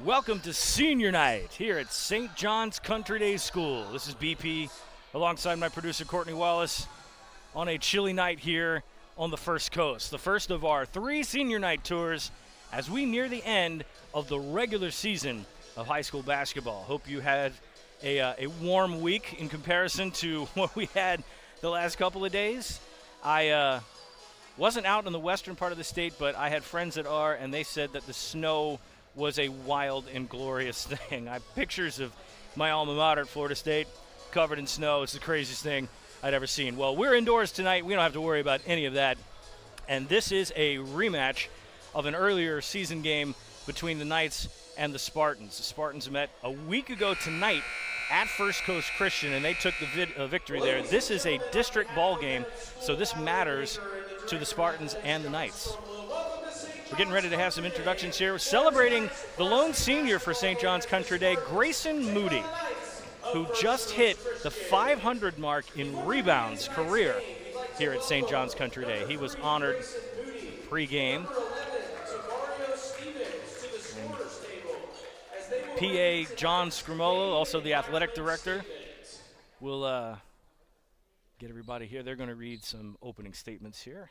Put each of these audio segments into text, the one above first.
Welcome to Senior Night here at St. John's Country Day School. This is BP alongside my producer Courtney Wallace on a chilly night here on the First Coast. The first of our 3 Senior Night tours as we near the end of the regular season of high school basketball. Hope you had a warm week in comparison to what we had the last couple of days. I wasn't out in the western part of the state, but I had friends that are, and they said that the snow was a wild and glorious thing. I have pictures of my alma mater at Florida State covered in snow. It's the craziest thing I'd ever seen. Well, we're indoors tonight. We don't have to worry about any of that. And this is a rematch of an earlier season game between the Knights and the Spartans. The Spartans met a week ago tonight at First Coast Christian, and they took the victory there. This is a district ball game, so this matters to the Spartans and the Knights. We're getting ready to have some introductions here. We're celebrating the lone senior for St. John's Country Day, Grayson Moody, who just hit the 500 mark in rebounds career here at St. John's Country Day. He was honored pre-game. PA John Scrimolo, also the athletic director, will get everybody here. They're going to read some opening statements here.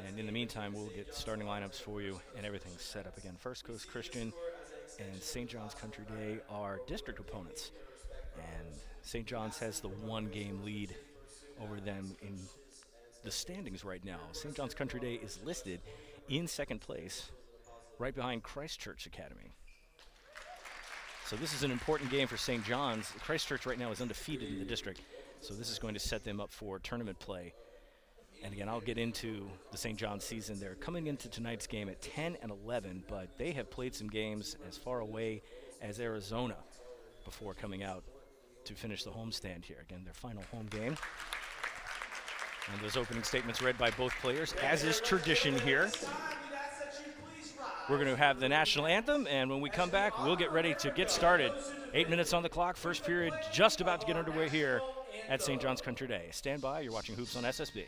And in the meantime, we'll get starting lineups for you and everything's set up again. First Coast Christian and St. John's Country Day are district opponents. And St. John's has the 1-game lead over them in the standings right now. St. John's Country Day is listed in second place, right behind Christchurch Academy. So this is an important game for St. John's. Christchurch right now is undefeated in the district, so this is going to set them up for tournament play. And again, I'll get into the St. John's season. They're coming into tonight's game at 10-11, but they have played some games as far away as Arizona before coming out to finish the homestand here. Again, their final home game. And those opening statements read by both players, as is tradition here. We're going to have the national anthem, and when we come back, we'll get ready to get started. 8 minutes on the clock, first period just about to get underway here at St. John's Country Day. Stand by, you're watching Hoops on SSB.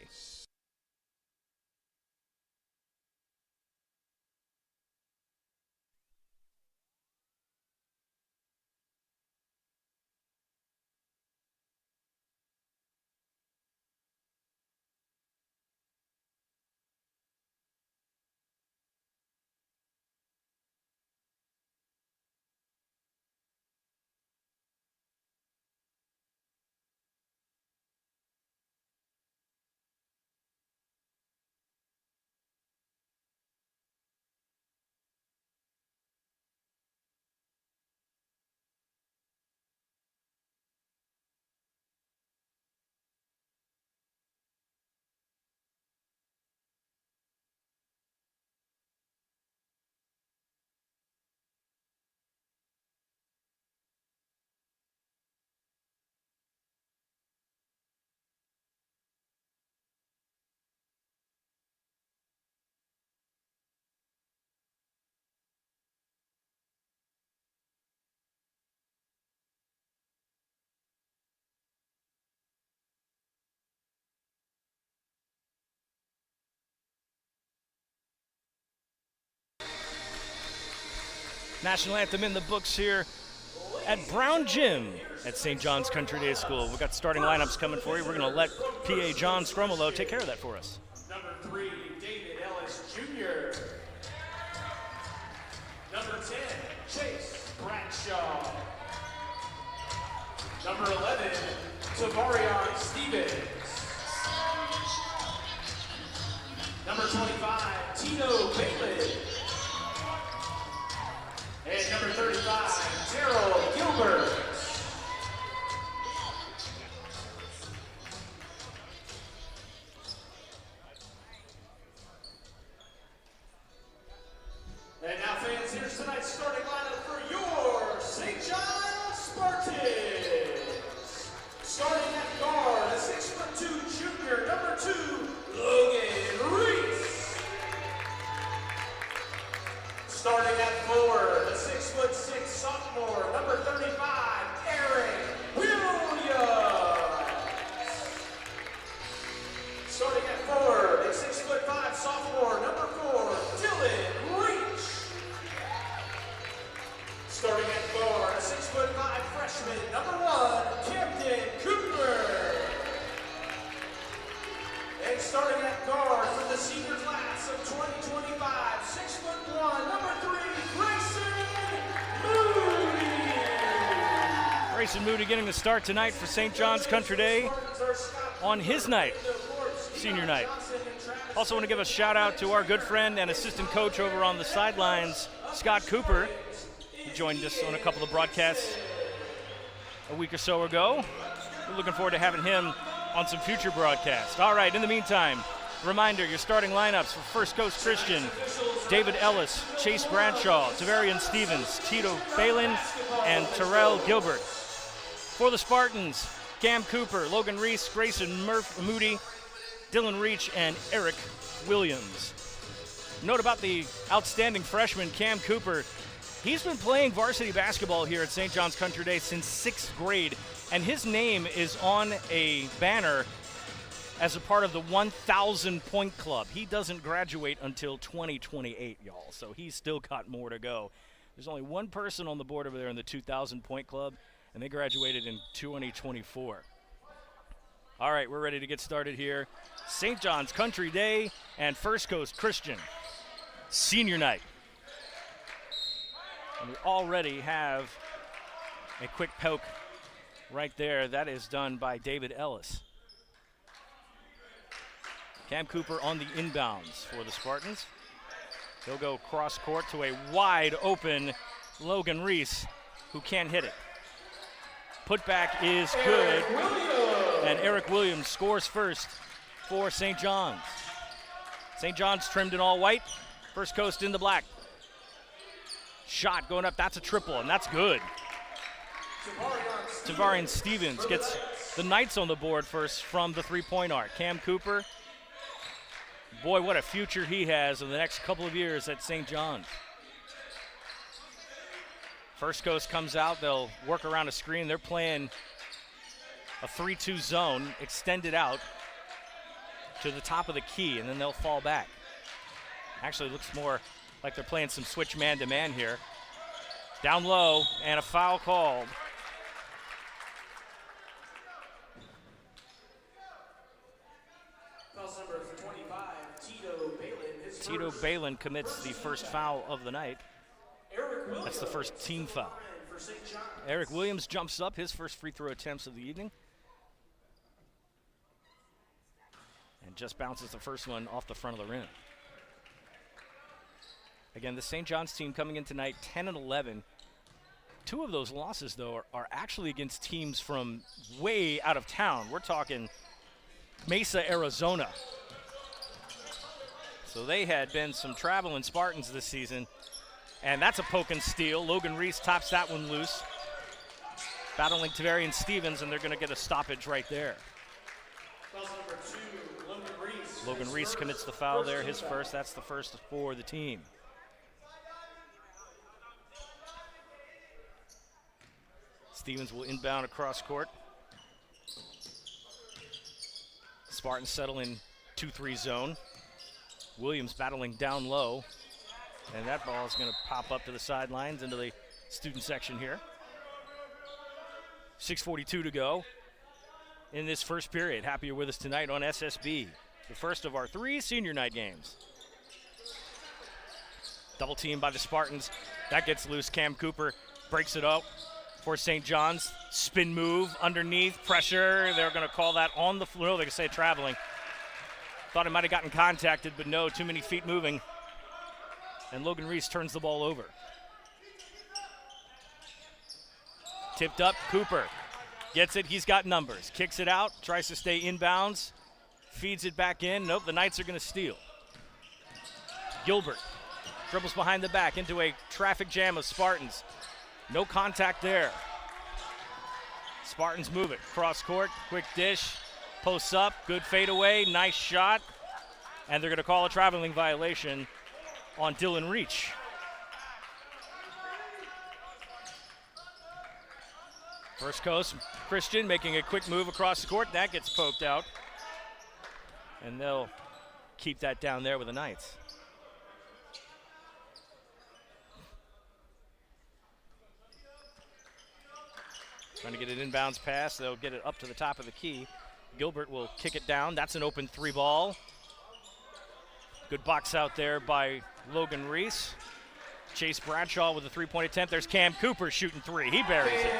National anthem in the books here at Brown Gym at St. John's Country Day School. We've got starting lineups coming for you. We're going to let PA John Scrimolo take care of that for us. Number 3, David Ellis Jr. Number 10, Chase Bradshaw. Number 11, Tavarion Stevens. Number 25, Tino Bailey. And number 35, Terrell Gilbert. And now fans, here's tonight's starting lineup for your St. John's Spartans. Starting at guard, a 6'2" junior, number 2, Logan Reese. Starting at forward, the 6'6" sophomore, number 35, Eric Williams. Starting at forward, a 6'5" sophomore, number 4, Dylan Reach. Grayson Moody getting the start tonight for St. John's Country Day on his night, senior night. Also want to give a shout out to our good friend and assistant coach over on the sidelines, Scott Cooper. He joined us on a couple of broadcasts a week or so ago. We're looking forward to having him on some future broadcasts. All right, in the meantime, reminder, your starting lineups for First Coast Christian: David Ellis, Chase Bradshaw, Tavarian Stevens, Tito Balin, and Terrell Gilbert. For the Spartans, Cam Cooper, Logan Reese, Grayson Moody, Dylan Reach, and Eric Williams. Note about the outstanding freshman, Cam Cooper. He's been playing varsity basketball here at St. John's Country Day since 6th grade, and his name is on a banner as a part of the 1,000 point club. He doesn't graduate until 2028, y'all, so he's still got more to go. There's only one person on the board over there in the 2,000 point club, and they graduated in 2024. All right, we're ready to get started here. St. John's Country Day and First Coast Christian senior night. And we already have a quick poke right there. That is done by David Ellis. Cam Cooper on the inbounds for the Spartans. He'll go cross court to a wide open Logan Reese, who can't hit it. Putback is good, and Eric Williams scores first for St. John's. St. John's trimmed in all white, First Coast in the black. Shot going up, that's a triple, and that's good. Tavarian Stevens gets the Knights on the board first from the three-point arc. Cam Cooper, boy, what a future he has in the next couple of years at St. John's. First Coast comes out, they'll work around a screen. They're playing a 3-2 zone, extended out to the top of the key, and then they'll fall back. Actually, looks more like they're playing some switch man-to-man here. Down low, and a foul called. Number 25, Tito Balin. Tito Balin commits the first foul of the night. That's the first team foul. Eric Williams jumps up, his first free throw attempts of the evening. And just bounces the first one off the front of the rim. Again, the St. John's team coming in tonight 10-11. Two of those losses, though, are actually against teams from way out of town. We're talking Mesa, Arizona. So they had been some traveling Spartans this season. And that's a poke and steal. Logan Reese tops that one loose. Battling Tavarian Stevens, and they're going to get a stoppage right there. Logan Reese commits the foul there, his first. That's the first for the team. Stevens will inbound across court. Spartans settle in 2-3 zone. Williams battling down low. And that ball is going to pop up to the sidelines into the student section here. 6:42 to go in this first period. Happy you're with us tonight on SSB, the first of our 3 senior night games. Double team by the Spartans. That gets loose. Cam Cooper breaks it up for St. John's. Spin move underneath, pressure. They're going to call that on the floor. They're going to say traveling. Thought he might have gotten contacted, but no, too many feet moving. And Logan Reese turns the ball over. Tipped up, Cooper gets it, he's got numbers. Kicks it out, tries to stay inbounds, feeds it back in. Nope, the Knights are going to steal. Gilbert dribbles behind the back into a traffic jam of Spartans. No contact there. Spartans move it, cross court, quick dish, posts up, good fadeaway, nice shot. And they're going to call a traveling violation on Dylan Reach. First Coast Christian making a quick move across the court. That gets poked out. And they'll keep that down there with the Knights. Trying to get an inbounds pass. They'll get it up to the top of the key. Gilbert will kick it down. That's an open 3 ball. Good box out there by Logan Reese. Chase Bradshaw with a 3-point attempt. There's Cam Cooper shooting 3. He buries it.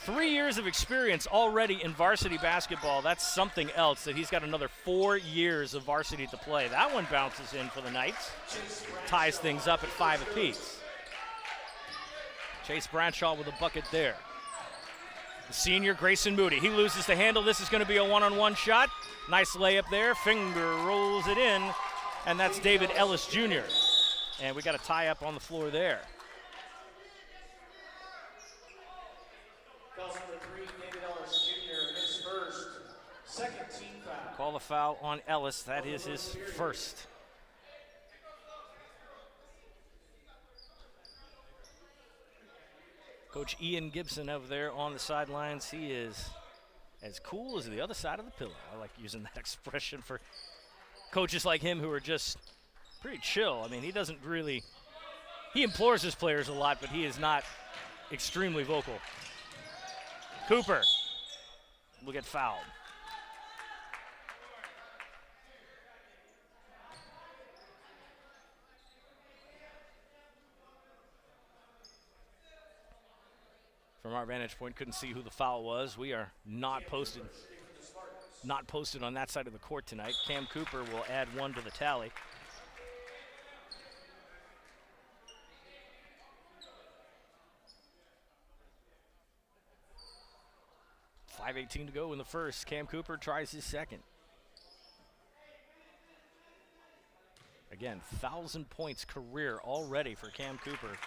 3 years of experience already in varsity basketball. That's something else, that he's got another 4 years of varsity to play. That one bounces in for the Knights. Ties things up at 5 apiece. Chase Bradshaw with a bucket there. The senior, Grayson Moody. He loses the handle. This is going to be a one-on-one shot. Nice layup there. Finger rolls it in, and that's David Ellis Jr. And we got a tie up on the floor there. Calls number 3, David Ellis Jr., his first. Second team foul. Call the foul on Ellis. That is his first. Coach Ian Gibson over there on the sidelines. He is as cool as the other side of the pillow. I like using that expression for coaches like him who are just pretty chill. I mean, he doesn't really, he implores his players a lot, but he is not extremely vocal. Cooper will get fouled. From our vantage point, couldn't see who the foul was. We are not posted on that side of the court tonight. Cam Cooper will add 1 to the tally. .5:18 to go in the first. Cam Cooper tries his second. Again, 1,000 points career already for Cam Cooper.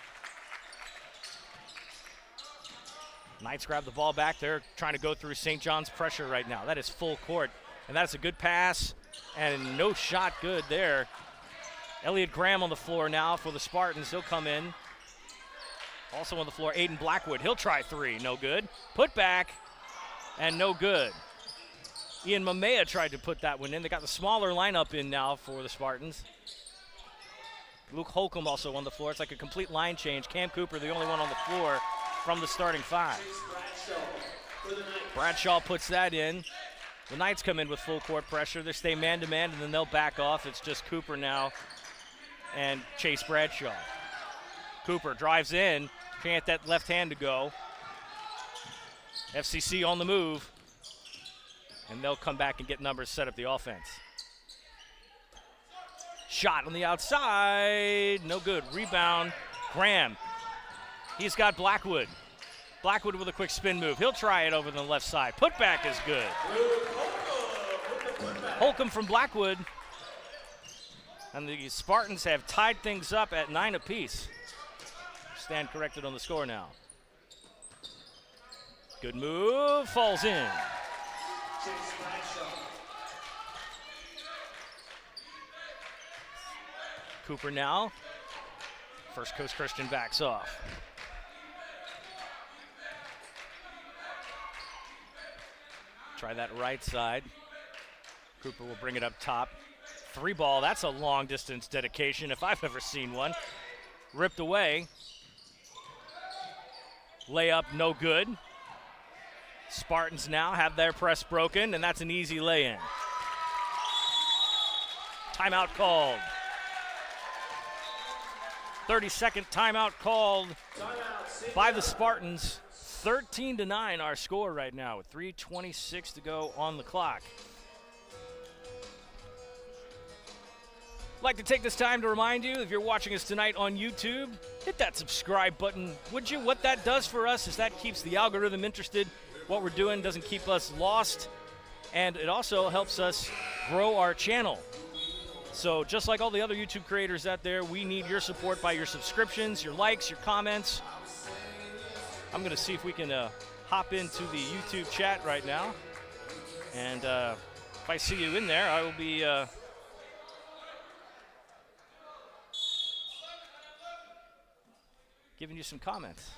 Knights grab the ball back. They're trying to go through St. John's pressure right now. That is full court. And that's a good pass. And no shot good there. Elliot Graham on the floor now for the Spartans. He'll come in. Also on the floor, Aiden Blackwood. He'll try 3. No good. Put back. And no good. Ian Mamea tried to put that one in. They got the smaller lineup in now for the Spartans. Luke Holcomb also on the floor. It's like a complete line change. Cam Cooper, the only one on the floor from the starting 5. Bradshaw puts that in. The Knights come in with full court pressure. They stay man-to-man, and then they'll back off. It's just Cooper now and Chase Bradshaw. Cooper drives in. Can't get that left hand to go. FCC on the move. And they'll come back and get numbers, set up the offense. Shot on the outside. No good. Rebound. Graham. He's got Blackwood. Blackwood with a quick spin move. He'll try it over the left side. Putback is good. Holcomb from Blackwood. And the Spartans have tied things up at 9 apiece. Stand corrected on the score now. Good move. Falls in. Cooper now. First Coast Christian backs off. Try that right side. Cooper will bring it up top. 3 ball, that's a long distance dedication if I've ever seen one. Ripped away. Layup no good. Spartans now have their press broken, and that's an easy lay-in. Timeout called. 30-second timeout called by the Spartans. 13-9 our score right now with 3:26 to go on the clock. I'd like to take this time to remind you, if you're watching us tonight on YouTube, hit that subscribe button, would you? What that does for us is that keeps the algorithm interested. What we're doing doesn't keep us lost, and it also helps us grow our channel. So just like all the other YouTube creators out there, we need your support by your subscriptions, your likes, your comments. I'm going to see if we can hop into the YouTube chat right now. And if I see you in there, I will be giving you some comments,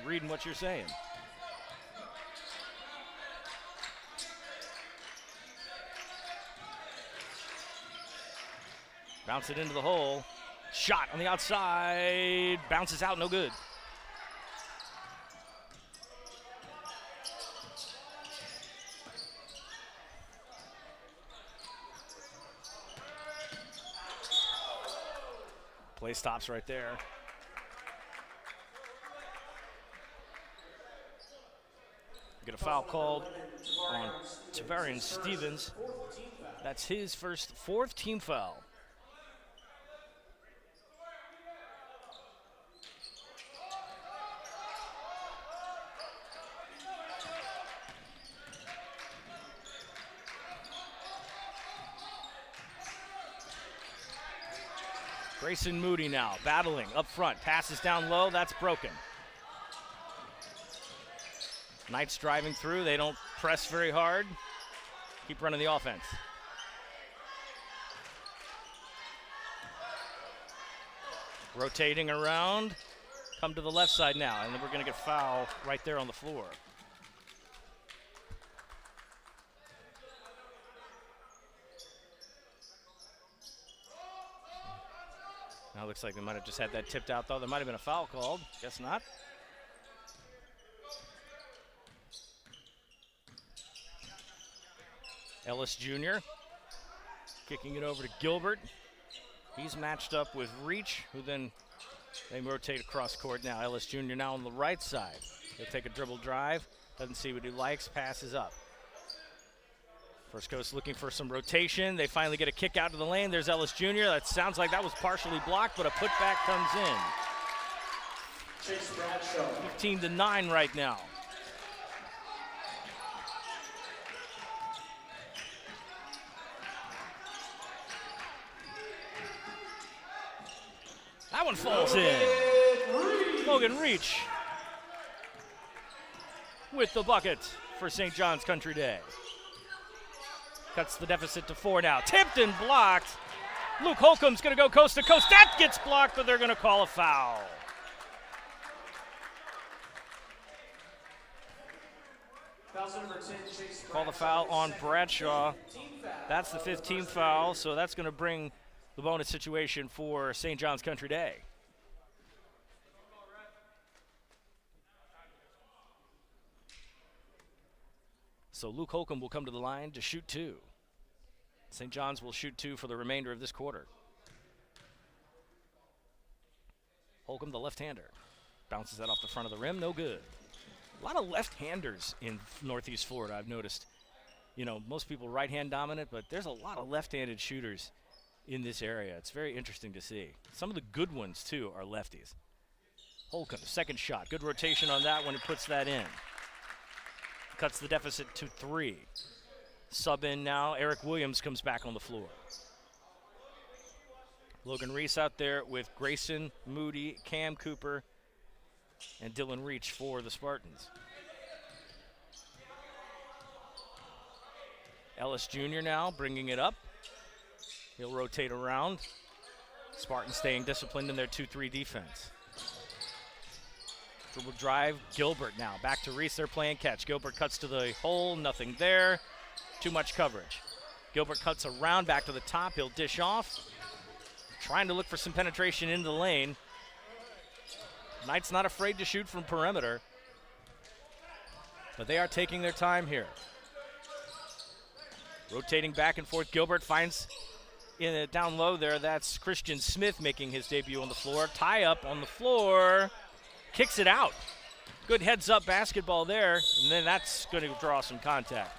reading what you're saying. Bounce it into the hole. Shot on the outside. Bounces out, no good. Play stops right there. Get a foul called on Tavarian Stevens. That's his fourth team foul. Grayson Moody now battling up front. Passes down low. That's broken. Knights driving through. They don't press very hard. Keep running the offense. Rotating around. Come to the left side now. And then we're going to get foul right there on the floor. Now it looks like they might have just had that tipped out, though. There might have been a foul called. Guess not. Ellis Jr. kicking it over to Gilbert. He's matched up with Reach, who then they rotate across court now. Ellis Jr. now on the right side. He'll take a dribble drive. Doesn't see what he likes. Passes up. First Coast looking for some rotation. They finally get a kick out to the lane. There's Ellis Jr. That sounds like that was partially blocked, but a putback comes in. 15-9 right now. That one falls in. Logan Reach with the bucket for St. John's Country Day. Cuts the deficit to 4 now. Tipped and blocked. Luke Holcomb's going to go coast to coast. That gets blocked, but they're going to call a foul. Call the foul on Bradshaw. That's the 5th team foul, so that's going to bring the bonus situation for St. John's Country Day. So Luke Holcomb will come to the line to shoot 2. St. John's will shoot 2 for the remainder of this quarter. Holcomb, the left-hander. Bounces that off the front of the rim, no good. A lot of left-handers in Northeast Florida, I've noticed. You know, most people right-hand dominant, but there's a lot of left-handed shooters in this area. It's very interesting to see. Some of the good ones, too, are lefties. Holcomb, second shot. Good rotation on that when he puts that in. Cuts the deficit to 3. Sub in now. Eric Williams comes back on the floor. Logan Reese out there with Grayson, Moody, Cam Cooper, and Dylan Reach for the Spartans. Ellis Jr. now bringing it up. He'll rotate around. Spartans staying disciplined in their 2-3 defense. Dribble drive, Gilbert now. Back to Reese, they're playing catch. Gilbert cuts to the hole, nothing there. Too much coverage. Gilbert cuts around, back to the top, he'll dish off. Trying to look for some penetration into the lane. Knight's not afraid to shoot from perimeter. But they are taking their time here. Rotating back and forth, Gilbert finds down low there, that's Christian Smith making his debut on the floor. Tie up on the floor. Kicks it out. Good heads-up basketball there, and then that's going to draw some contact.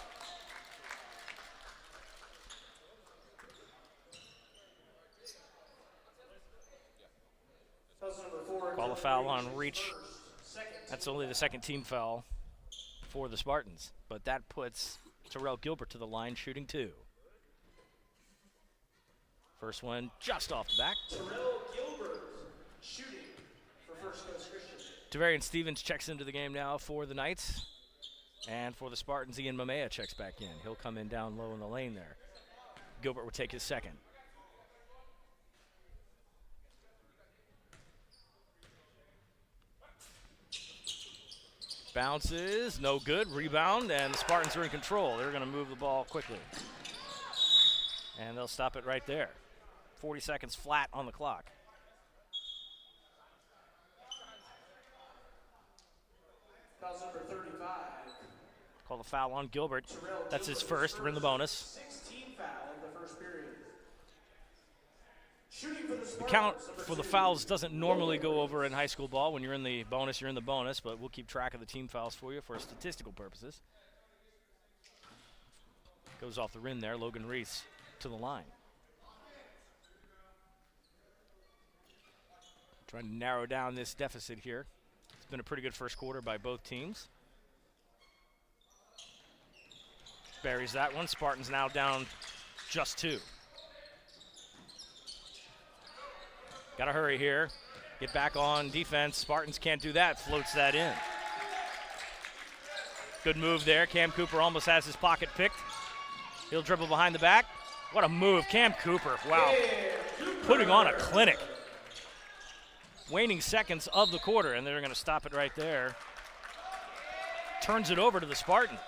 Call a foul on Reach. That's only the 2nd team foul for the Spartans, but that puts Terrell Gilbert to the line shooting 2. First one just off the back. Terrell Gilbert shooting for First Coast Christian. Tavarian Stevens checks into the game now for the Knights. And for the Spartans, Ian Mamea checks back in. He'll come in down low in the lane there. Gilbert will take his 2nd. Bounces, no good. Rebound, and the Spartans are in control. They're going to move the ball quickly. And they'll stop it right there. 40 seconds flat on the clock. Number 35. Call the foul on Gilbert. That's his first. We're in the bonus. 16 foul in the first period. Shooting for the The Spartans, count number for the 2. fouls doesn't normally go over in high school ball. When you're in the bonus, you're in the bonus, but we'll keep track of the team fouls for you for statistical purposes. Goes off the rim there, Logan Reese to the line. Trying to narrow down this deficit here. It's been a pretty good first quarter by both teams. Buries that one. Spartans now down just 2. Got to hurry here. Get back on defense. Spartans can't do that. Floats that in. Good move there. Cam Cooper almost has his pocket picked. He'll dribble behind the back. What a move. Cam Cooper. Wow. Putting on a clinic. Waning seconds of the quarter, and they're going to stop it right there. Turns it over to the Spartans.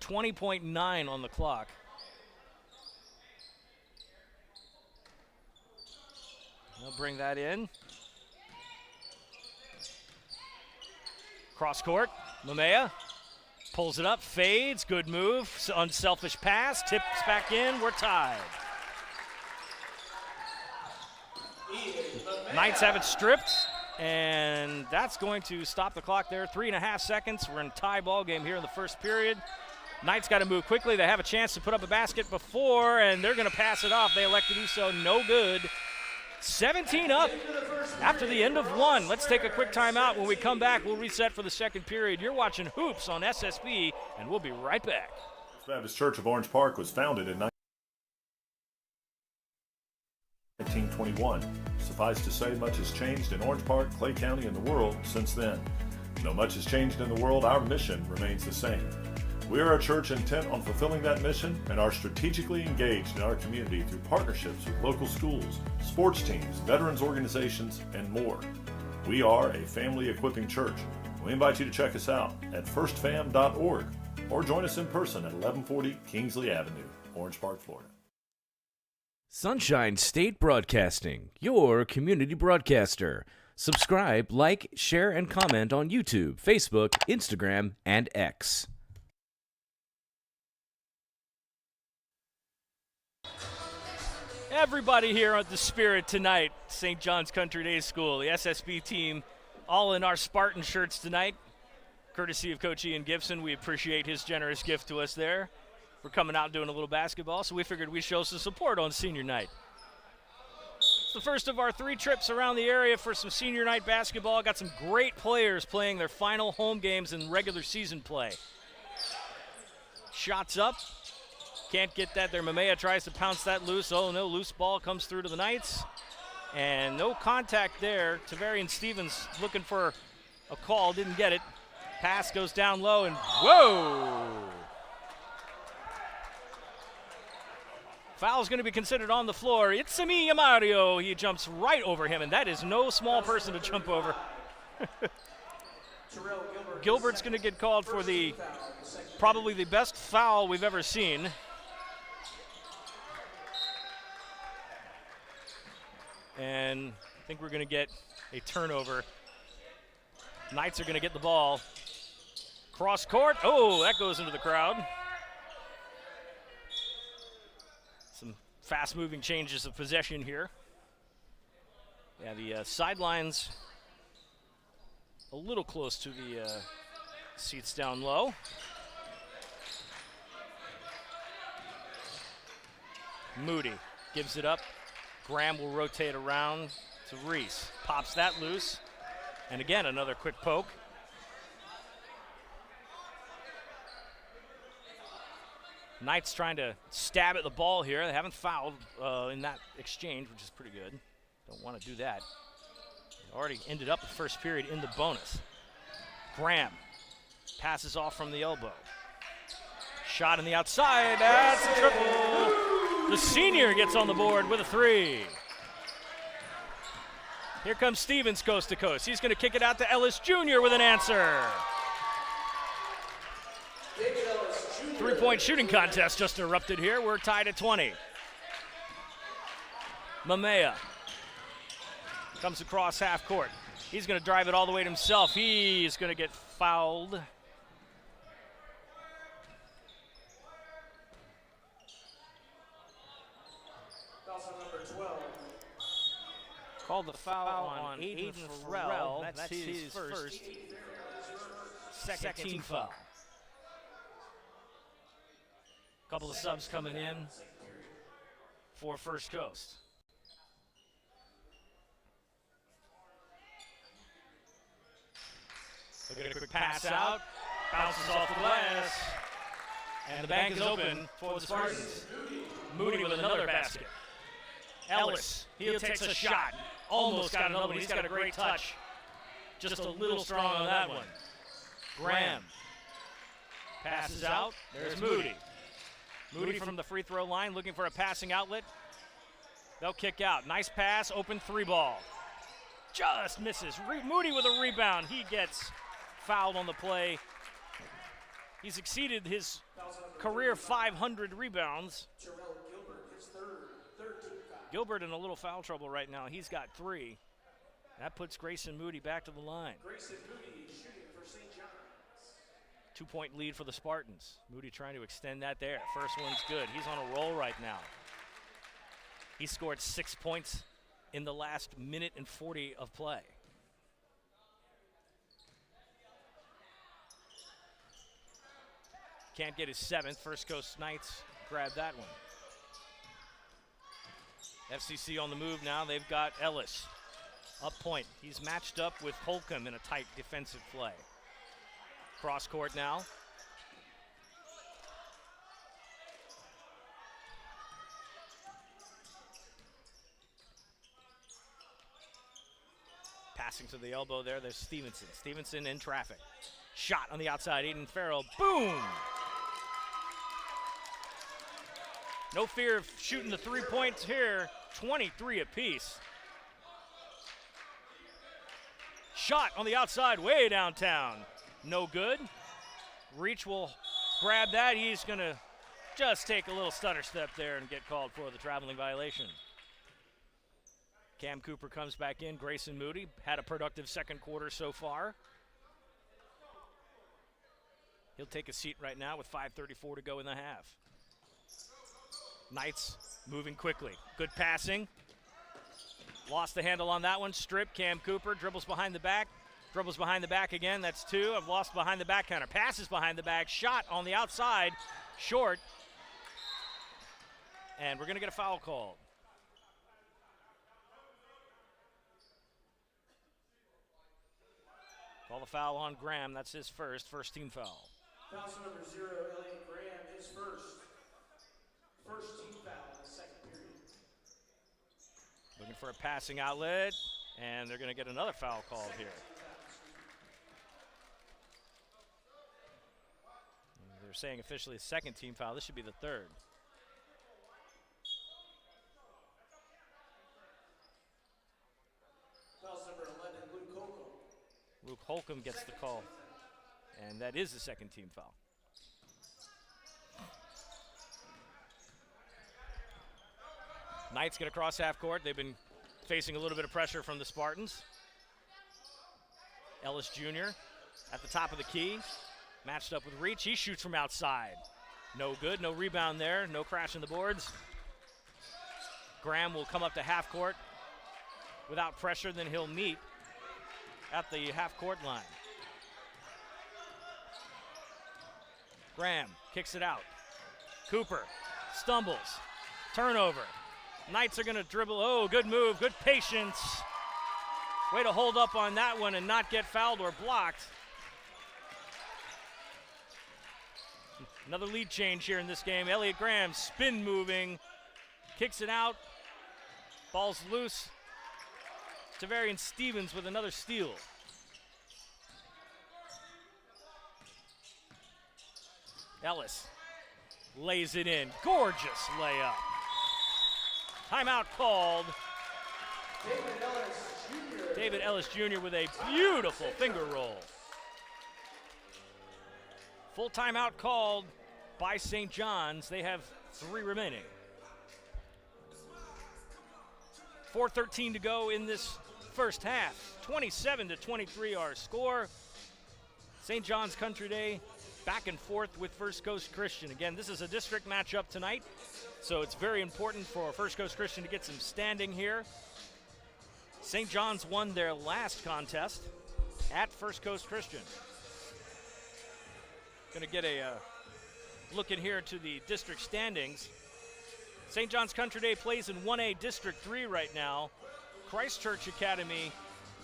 20.9 on the clock. They'll bring that in. Cross court, Mamea pulls it up, fades, good move, unselfish pass, tips back in, we're tied. Knights have it stripped, and that's going to stop the clock there. 3.5 seconds. We're in tie ball game here in the first period. Knights got to move quickly. They have a chance to put up a basket before, and they're going to pass it off. They elect to do so. No good. 17 up after the end of 1. Let's take a quick timeout. When we come back, we'll reset for the second period. You're watching Hoops on SSB, and we'll be right back. Baptist Church of Orange Park was founded in 1921. Suffice to say, much has changed in Orange Park, Clay County, and the world since then. Though much has changed in the world, our mission remains the same. We are a church intent on fulfilling that mission and are strategically engaged in our community through partnerships with local schools, sports teams, veterans organizations, and more. We are a family equipping church. We invite you to check us out at firstfam.org or join us in person at 1140 Kingsley Avenue, Orange Park, Florida. Sunshine State Broadcasting, your community broadcaster. Subscribe, like, share, and comment on YouTube, Facebook, Instagram, and X. Everybody here at the Spirit tonight, St. John's Country Day School, the SSB team, all in our Spartan shirts tonight, courtesy of Coach Ian Gibson. We appreciate his generous gift to us there for coming out and doing a little basketball, so we figured we'd show some support on senior night. It's the first of our 3 trips around the area for some senior night basketball. Got some great players playing their final home games in regular season play. Shots up. Can't get that there. Mamea tries to pounce that loose. Oh, no, loose ball comes through to the Knights. And no contact there. Tavarian Stevens looking for a call, didn't get it. Pass goes down low, and whoa! Foul's going to be considered on the floor. It's Simi Yamario. He jumps right over him, and that is no small person to jump over. Gilbert's going to get called for probably the best foul we've ever seen. And I think we're going to get a turnover. Knights are going to get the ball. Cross court. Oh, that goes into the crowd. Some fast-moving changes of possession here. Yeah, the sidelines a little close to the seats down low. Moody gives it up. Graham will rotate around to Reese. Pops that loose. And again, another quick poke. Knights trying to stab at the ball here. They haven't fouled in that exchange, which is pretty good. Don't want to do that. They already ended up the first period in the bonus. Graham passes off from the elbow. Shot on the outside. That's a triple. The senior gets on the board with a 3. Here comes Stevens coast to coast. He's going to kick it out to Ellis Jr. with an answer. 3-point shooting contest just erupted here. We're tied at 20. Mamea comes across half court. He's going to drive it all the way to himself. He's going to get fouled. Foul number 12. Called the foul on Aiden Farrell. That's his first second team foul. Couple of subs coming in for First Coast. Look at a quick pass out. Bounces off the glass. And the bank is open for the Spartans. Moody with another basket. Ellis, he takes a shot. Almost got another one. He's got a great touch. Just a little strong on that one. Graham passes out. There's Moody. Moody from the free throw line looking for a passing outlet. They'll kick out. Nice pass, open three ball. Just misses. Moody with a rebound. He gets fouled on the play. He's exceeded his career 500 rebounds. Gilbert, his third team foul. Gilbert in a little foul trouble right now. He's got 3. That puts Grayson Moody back to the line. Grayson Moody shooting for St. John's. 2-point lead for the Spartans. Moody trying to extend that there. First one's good. He's on a roll right now. He scored 6 points in the last minute and 40 of play. Can't get his 7th. First Coast Knights grab that one. FCC on the move now. They've got Ellis up point. He's matched up with Holcomb in a tight defensive play. Cross court now. Passing to the elbow there. There's Stevenson. Stevenson in traffic. Shot on the outside. Aiden Farrell. Boom! No fear of shooting the 3 points here. 23 apiece. Shot on the outside, way downtown. No good. Reach will grab that. He's going to just take a little stutter step there and get called for the traveling violation. Cam Cooper comes back in. Grayson Moody had a productive second quarter so far. He'll take a seat right now with 5:34 to go in the half. Knights moving quickly. Good passing. Lost the handle on that one. Strip. Cam Cooper dribbles behind the back. Dribbles behind the back again. That's 2. I've lost behind the back counter. Passes behind the back. Shot on the outside. Short. And we're going to get a foul called. Call the foul on Graham. That's his first team foul. Foul number 0, Elliot Graham, his first team foul in the second period. Looking for a passing outlet, and they're going to get another foul called here. They're saying officially a second team foul. This should be the third. Foul number 11, Luke Holcomb. Luke Holcomb gets the call, and that is the second team foul. Knights get across half court. They've been facing a little bit of pressure from the Spartans. Ellis Jr. at the top of the key, matched up with Reach. He shoots from outside. No good, no rebound there, no crash in the boards. Graham will come up to half court without pressure, then he'll meet at the half court line. Graham kicks it out. Cooper stumbles, turnover. Knights are going to dribble. Oh, good move, good patience. Way to hold up on that one and not get fouled or blocked. Another lead change here in this game. Elliot Graham spin moving, kicks it out. Ball's loose. Tavarian Stevens with another steal. Ellis lays it in. Gorgeous layup. Timeout called. David Ellis Jr. with a beautiful finger roll. Full timeout called by St. John's. They have 3 remaining. 4:13 to go in this first half. 27-23 our score. St. John's Country Day back and forth with First Coast Christian. Again, this is a district matchup tonight, so it's very important for First Coast Christian to get some standing here. St. John's won their last contest at First Coast Christian. Going to get a look in here to the district standings. St. John's Country Day plays in 1A District 3 right now. Christchurch Academy,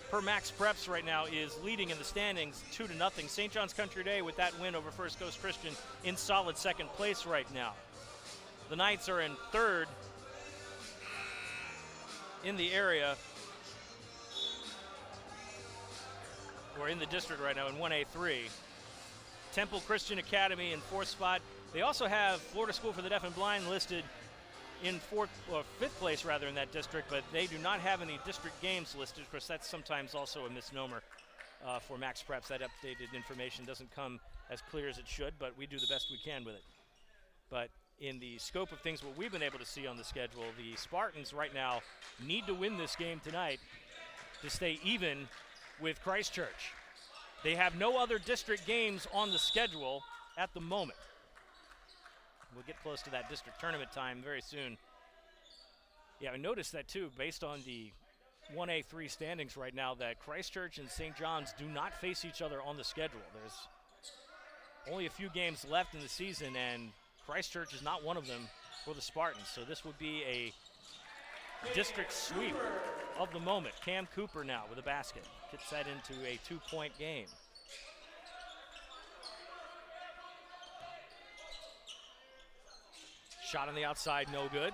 per Max Preps right now, is leading in the standings 2-0. St. John's Country Day with that win over First Coast Christian in solid second place right now. The Knights are in third in the area, or in the district right now in 1A3. Temple Christian Academy in fourth spot. They also have Florida School for the Deaf and Blind listed in fifth place rather in that district, but they do not have any district games listed. Of course, that's sometimes also a misnomer for Max Preps. That updated information doesn't come as clear as it should, but we do the best we can with it. But in the scope of things, what we've been able to see on the schedule, the Spartans right now need to win this game tonight to stay even with Christchurch. They have no other district games on the schedule at the moment. We'll get close to that district tournament time very soon. Yeah, I noticed that too, based on the 1A3 standings right now, that Christchurch and St. John's do not face each other on the schedule. There's only a few games left in the season, and Christchurch is not one of them for the Spartans. So this would be a district sweep of the moment. Cam Cooper now with a basket. Gets that into a 2-point game. Shot on the outside, no good.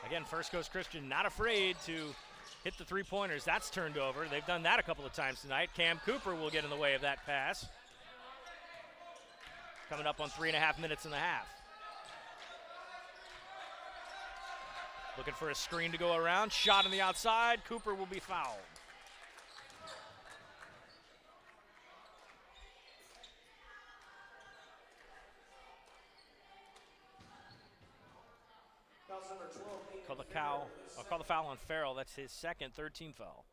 Again, First Coast Christian not afraid to hit the three-pointers. That's turned over. They've done that a couple of times tonight. Cam Cooper will get in the way of that pass. Coming up on 3.5 minutes in the half. Looking for a screen to go around. Shot on the outside. Cooper will be fouled. Call the foul on Farrell. That's his second, third-team foul.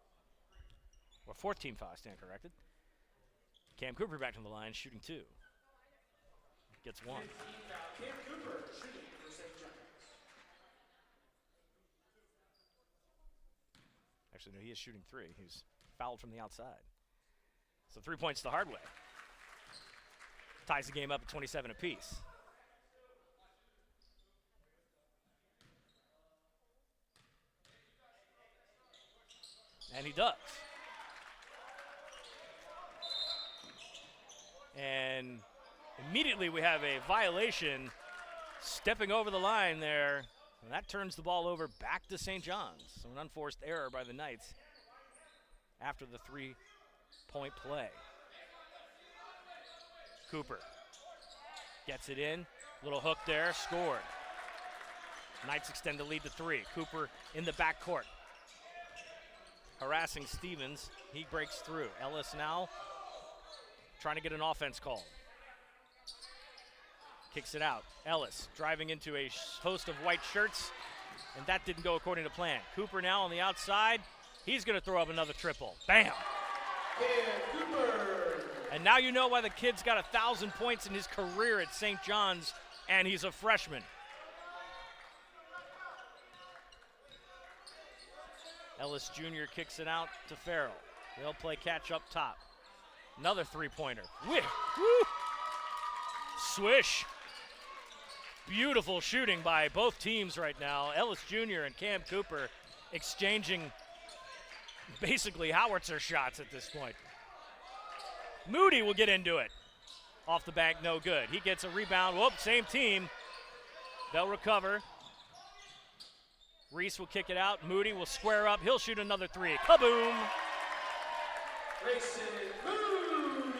Or fourth-team foul, I stand corrected. Cam Cooper back to the line, shooting 2. Gets 1. Cam Cooper shooting for St. John's. Actually, no, he is shooting 3. He's fouled from the outside. So 3 points the hard way. Ties the game up at 27 apiece. And he does. And immediately we have a violation stepping over the line there. And that turns the ball over back to St. John's. So an unforced error by the Knights after the 3-point play. Cooper gets it in. Little hook there, scored. Knights extend the lead to 3. Cooper in the backcourt. Harassing Stevens. He breaks through. Ellis now trying to get an offense call. Kicks it out. Ellis driving into a host of white shirts, and that didn't go according to plan. Cooper now on the outside. He's going to throw up another triple. Bam! Cooper. And now you know why the kid's got 1,000 points in his career at St. John's, and he's a freshman. Ellis Jr. kicks it out to Farrell. They'll play catch up top. Another three-pointer. Woo! Swish. Beautiful shooting by both teams right now. Ellis Jr. and Cam Cooper exchanging basically howitzer shots at this point. Moody will get into it. Off the bank, no good. He gets a rebound. Whoop, same team. They'll recover. Reese will kick it out. Moody will square up. He'll shoot another 3. Kaboom! Grayson Moody.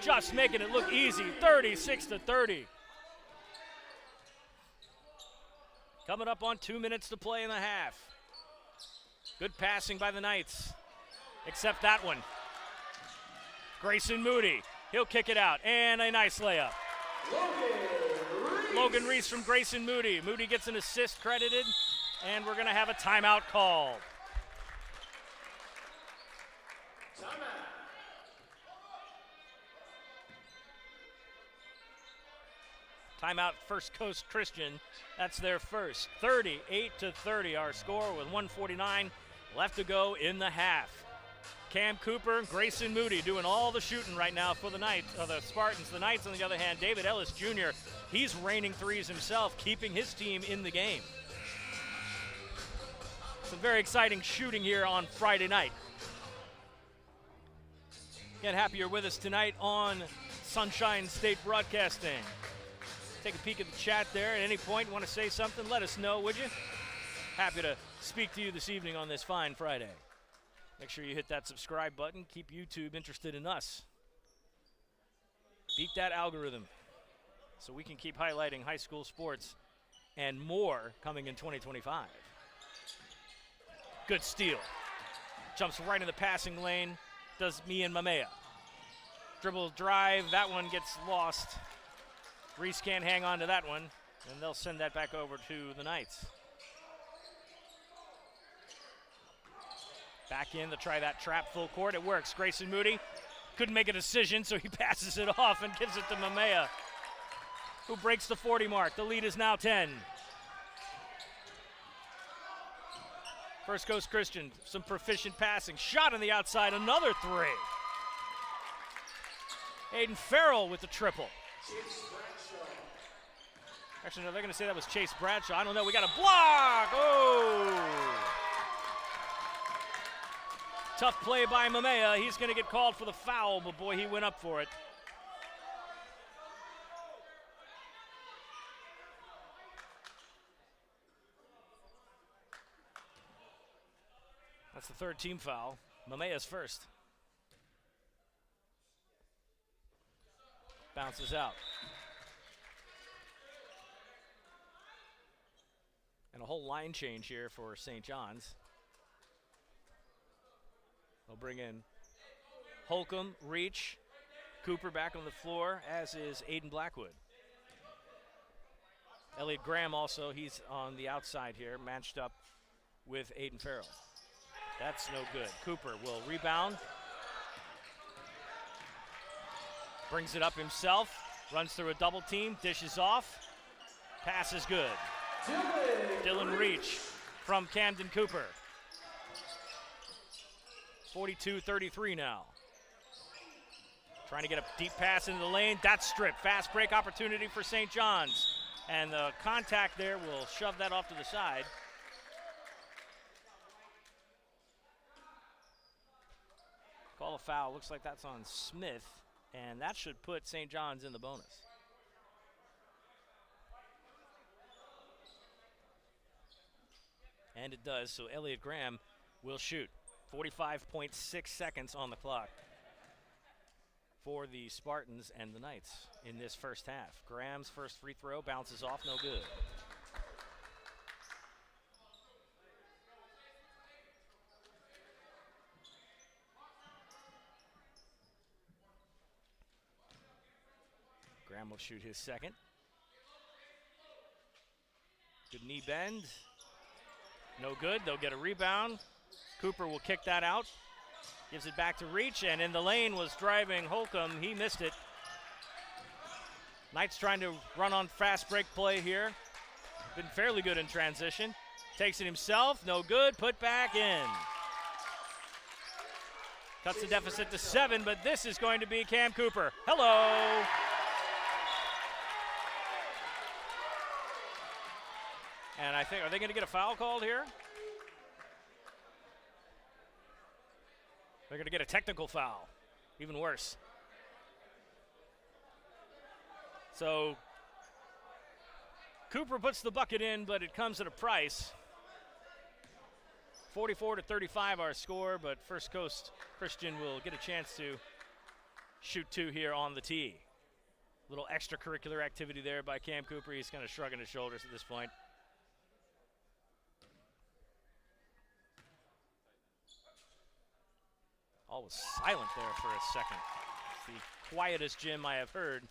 Just making it look easy. 36-30. Coming up on 2 minutes to play in the half. Good passing by the Knights, except that one. Grayson Moody. He'll kick it out. And a nice layup. Logan Reese from Grayson Moody. Moody gets an assist credited. And we're going to have a timeout called. Timeout. Timeout, First Coast Christian. That's their first. 38-30 our score with 1:49 left to go in the half. Cam Cooper, Grayson Moody doing all the shooting right now for the the Spartans. The Knights, on the other hand, David Ellis Jr., he's raining threes himself, keeping his team in the game. Some very exciting shooting here on Friday night. Again, happy you're with us tonight on Sunshine State Broadcasting. Take a peek at the chat there. At any point, want to say something, let us know, would you? Happy to speak to you this evening on this fine Friday. Make sure you hit that subscribe button. Keep YouTube interested in us. Beat that algorithm so we can keep highlighting high school sports and more coming in 2025. Good steal. Jumps right in the passing lane. Does Mian Mamea. Dribble drive. That one gets lost. Reese can't hang on to that one, and they'll send that back over to the Knights. Back in to try that trap full court. It works. Grayson Moody couldn't make a decision, so he passes it off and gives it to Mamea, who breaks the 40 mark. The lead is now 10. First Coast Christian, some proficient passing. Shot on the outside, another three. Aiden Farrell with the triple. Actually, no, they're going to say that was Chase Bradshaw. I don't know. We got a block. Oh! Tough play by Mamea. He's going to get called for the foul, but boy, he went up for it. That's the third team foul. Mamea's first. Bounces out. And a whole line change here for St. John's. They'll bring in Holcomb, Reach, Cooper back on the floor, as is Aiden Blackwood. Elliot Graham also, he's on the outside here, matched up with Aiden Farrell. That's no good. Cooper will rebound. Brings it up himself, runs through a double team, dishes off. Pass is good. Dylan Reach from Camden Cooper. 42-33 now. Trying to get a deep pass into the lane. That's stripped. Fast break opportunity for St. John's. And the contact there will shove that off to the side. Call a foul. Looks like that's on Smith. And that should put St. John's in the bonus. And it does. So Elliot Graham will shoot. 45.6 seconds on the clock for the Spartans and the Knights in this first half. Graham's first free throw bounces off, no good. Graham will shoot his second. Good knee bend. No good. They'll get a rebound. Cooper will kick that out. Gives it back to Reach, and in the lane was driving Holcomb. He missed it. Knights trying to run on fast break play here. Been fairly good in transition. Takes it himself. No good. Put back in. Cuts the deficit to 7, but this is going to be Cam Cooper. Hello. And I think, are they going to get a foul called here? They're going to get a technical foul. Even worse. So Cooper puts the bucket in, but it comes at a price. 44-35 our score, but First Coast Christian will get a chance to shoot two here on the tee. Little extracurricular activity there by Cam Cooper. He's kind of shrugging his shoulders at this point. All was silent there for a second. It's the quietest gym I have heard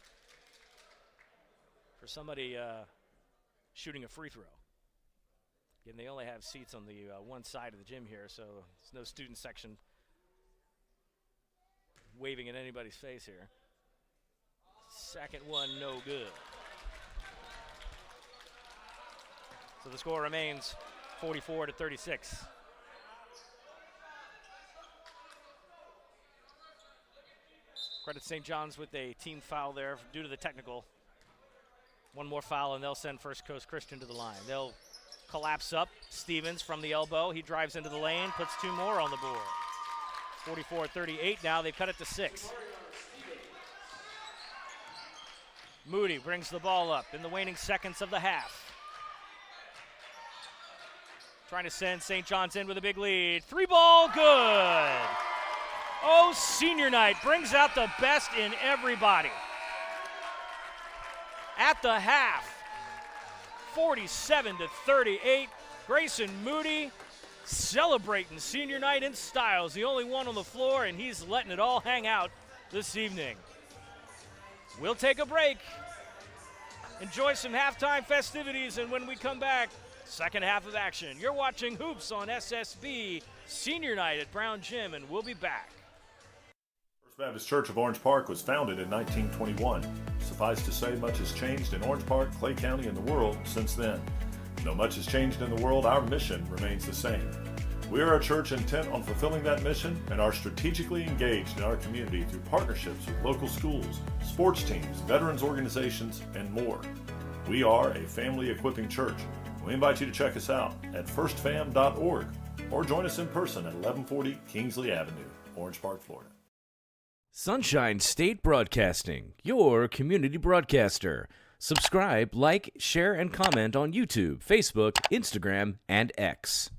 for somebody shooting a free throw. Again, they only have seats on the one side of the gym here, so there's no student section waving in anybody's face here. Second one, no good. So the score remains 44-36. Credit St. John's with a team foul there due to the technical. One more foul, and they'll send First Coast Christian to the line. They'll collapse up. Stevens from the elbow. He drives into the lane, puts two more on the board. 44-38 now. They cut it to 6. Moody brings the ball up in the waning seconds of the half. Trying to send St. John's in with a big lead. 3-ball, good. Oh, senior night brings out the best in everybody. At the half, 47-38. Grayson Moody celebrating senior night in style. He's the only one on the floor, and he's letting it all hang out this evening. We'll take a break, enjoy some halftime festivities, and when we come back, second half of action. You're watching Hoops on SSB Senior Night at Brown Gym, and we'll be back. First Baptist Church of Orange Park was founded in 1921. Suffice to say, much has changed in Orange Park, Clay County, and the world since then. Though much has changed in the world, our mission remains the same. We are a church intent on fulfilling that mission and are strategically engaged in our community through partnerships with local schools, sports teams, veterans organizations, and more. We are a family equipping church. We invite you to check us out at firstfam.org or join us in person at 1140 Kingsley Avenue, Orange Park, Florida. Sunshine State Broadcasting, your community broadcaster. Subscribe, like, share, and comment on YouTube, Facebook, Instagram, and X.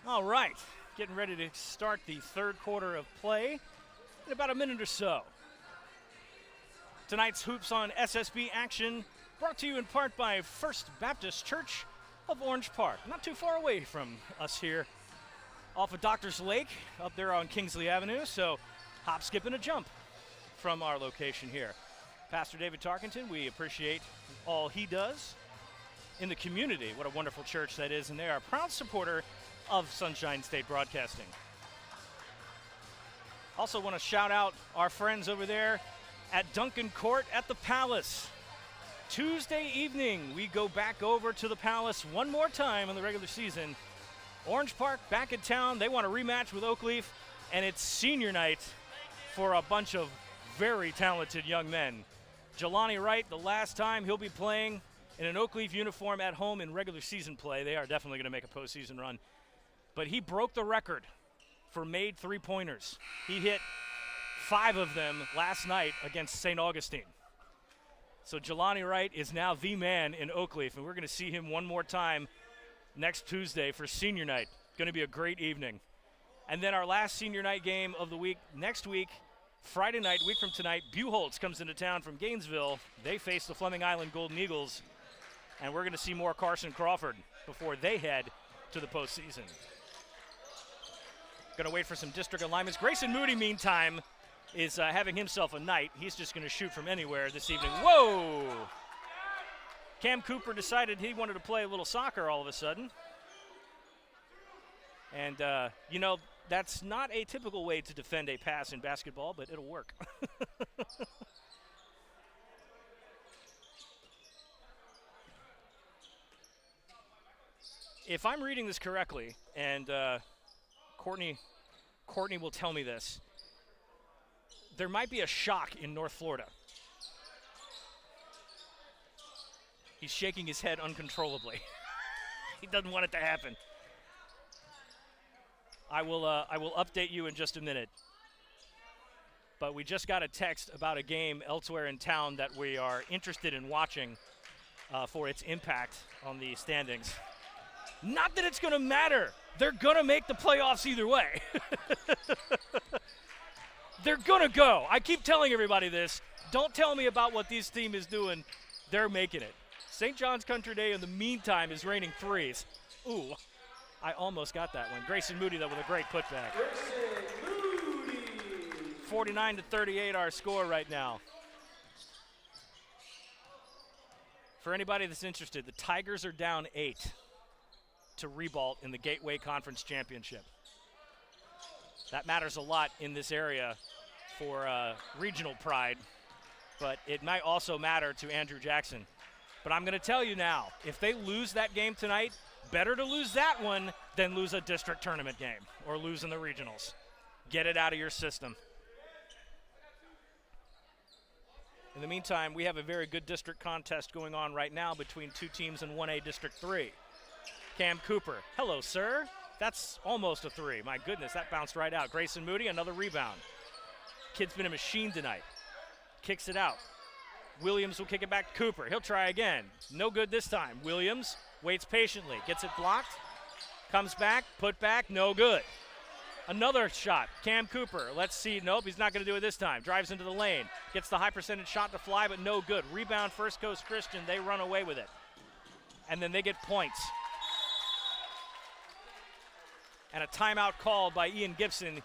All right, getting ready to start the third quarter of play in about a minute or so. Tonight's Hoops on SSB action brought to you in part by First Baptist Church of Orange Park. Not too far away from us here off of Doctors Lake up there on Kingsley Avenue, so hop, skip, and a jump from our location here. Pastor David Tarkenton, we appreciate all he does in the community. What a wonderful church that is, and they are a proud supporter of Sunshine State Broadcasting. Also want to shout out our friends over there at Duncan Court at the Palace. Tuesday evening, we go back over to the Palace one more time in the regular season. Orange Park back in town. They want a rematch with Oakleaf, and it's senior night for a bunch of very talented young men. Jelani Wright, the last time he'll be playing in an Oakleaf uniform at home in regular season play. They are definitely going to make a postseason run. But he broke the record for made three-pointers. He hit 5 of them last night against St. Augustine. So Jelani Wright is now the man in Oakleaf, and we're going to see him one more time next Tuesday for senior night. Going to be a great evening. And then our last senior night game of the week, next week, Friday night, week from tonight, Buchholz comes into town from Gainesville. They face the Fleming Island Golden Eagles, and we're going to see more Carson Crawford before they head to the postseason. Going to wait for some district alignments. Grayson Moody, meantime, is having himself a night. He's just going to shoot from anywhere this evening. Whoa! Cam Cooper decided he wanted to play a little soccer all of a sudden. And, that's not a typical way to defend a pass in basketball, but it'll work. If I'm reading this correctly, and Courtney will tell me this, there might be a shock in North Florida. He's shaking his head uncontrollably. He doesn't want it to happen. I will update you in just a minute. But we just got a text about a game elsewhere in town that we are interested in watching for its impact on the standings. Not that it's going to matter. They're going to make the playoffs either way. They're going to go. I keep telling everybody this. Don't tell me about what this team is doing. They're making it. St. John's Country Day, in the meantime, is raining threes. Ooh, I almost got that one. Grayson Moody, though, with a great putback. 49-38 our score right now. For anybody that's interested, the Tigers are down 8 to Ribault in the Gateway Conference Championship. That matters a lot in this area for regional pride, but it might also matter to Andrew Jackson. But I'm going to tell you now, if they lose that game tonight, better to lose that one than lose a district tournament game or lose in the regionals. Get it out of your system. In the meantime, we have a very good district contest going on right now between two teams in 1A District 3. Cam Cooper, hello, sir. That's almost a 3. My goodness, that bounced right out. Grayson Moody, another rebound. Kid's been a machine tonight. Kicks it out. Williams will kick it back to Cooper. He'll try again. No good this time. Williams waits patiently. Gets it blocked. Comes back. Put back. No good. Another shot. Cam Cooper. Let's see. Nope, he's not going to do it this time. Drives into the lane. Gets the high percentage shot to fly, but no good. Rebound First Coast Christian. They run away with it. And then they get points. And a timeout called by Ian Gibson.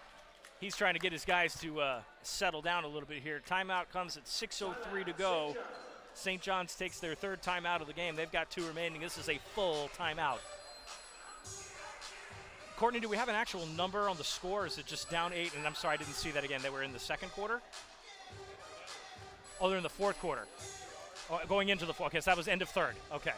He's trying to get his guys to settle down a little bit here. Timeout comes at 6:03 to go. St. John's takes their third timeout of the game. They've got 2 remaining. This is a full timeout. Courtney, do we have an actual number on the score? Or is it just down 8? And I'm sorry, I didn't see that again. They were in the second quarter? Oh, they're in the fourth quarter. Oh, going into the fourth. Okay, so that was end of third. Okay.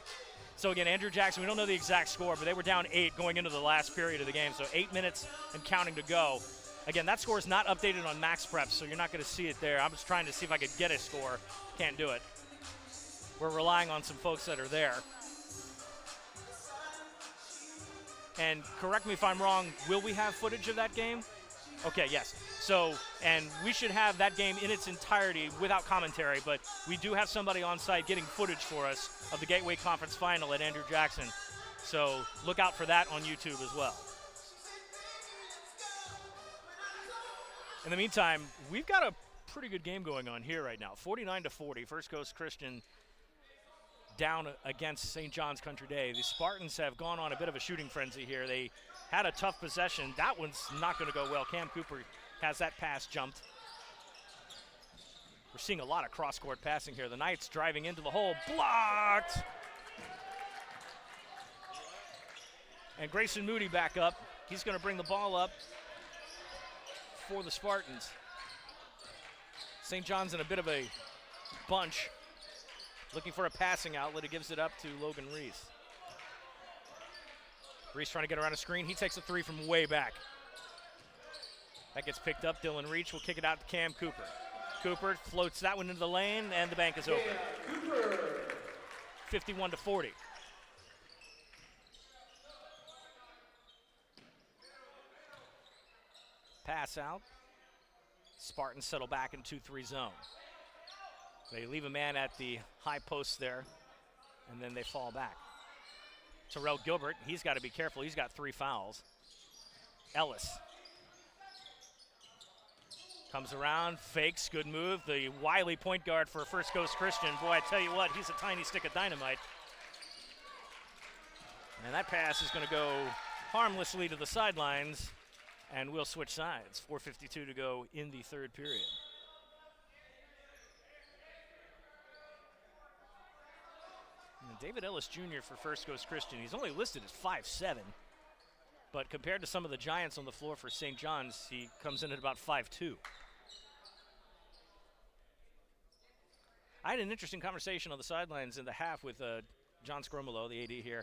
So again, Andrew Jackson, we don't know the exact score, but they were down 8 going into the last period of the game. So 8 minutes and counting to go. Again, that score is not updated on Max Prep, so you're not going to see it there. I'm just trying to see if I could get a score. Can't do it. We're relying on some folks that are there. And correct me if I'm wrong, will we have footage of that game? Okay, yes. So, and we should have that game in its entirety without commentary, but we do have somebody on site getting footage for us of the Gateway Conference Final at Andrew Jackson. So look out for that on YouTube as well. In the meantime, we've got a pretty good game going on here right now. 49-40, First Coast Christian down against St. John's Country Day. The Spartans have gone on a bit of a shooting frenzy here. They had a tough possession. That one's not going to go well. Cam Cooper has that pass jumped. We're seeing a lot of cross-court passing here. The Knights driving into the hole, blocked. And Grayson Moody back up. He's going to bring the ball up for the Spartans. St. John's in a bit of a bunch, looking for a passing outlet. He gives it up to Logan Reese. Reese trying to get around a screen. He takes a three from way back. That gets picked up. Dylan Reach will kick it out to Cam Cooper. Cooper floats that one into the lane, and the bank is open. 51-40. Pass out. Spartans settle back in 2-3 zone. They leave a man at the high post there, and then they fall back. Terrell Gilbert, he's got to be careful. He's got 3 fouls. Ellis comes around, fakes, good move. The wily point guard for First Coast Christian. Boy, I tell you what, he's a tiny stick of dynamite. And that pass is going to go harmlessly to the sidelines, and we'll switch sides. 4:52 to go in the third period. And David Ellis Jr. for First Coast Christian. He's only listed as 5'7", but compared to some of the giants on the floor for St. John's, he comes in at about 5'2". I had an interesting conversation on the sidelines in the half with John Scromolo, the AD here,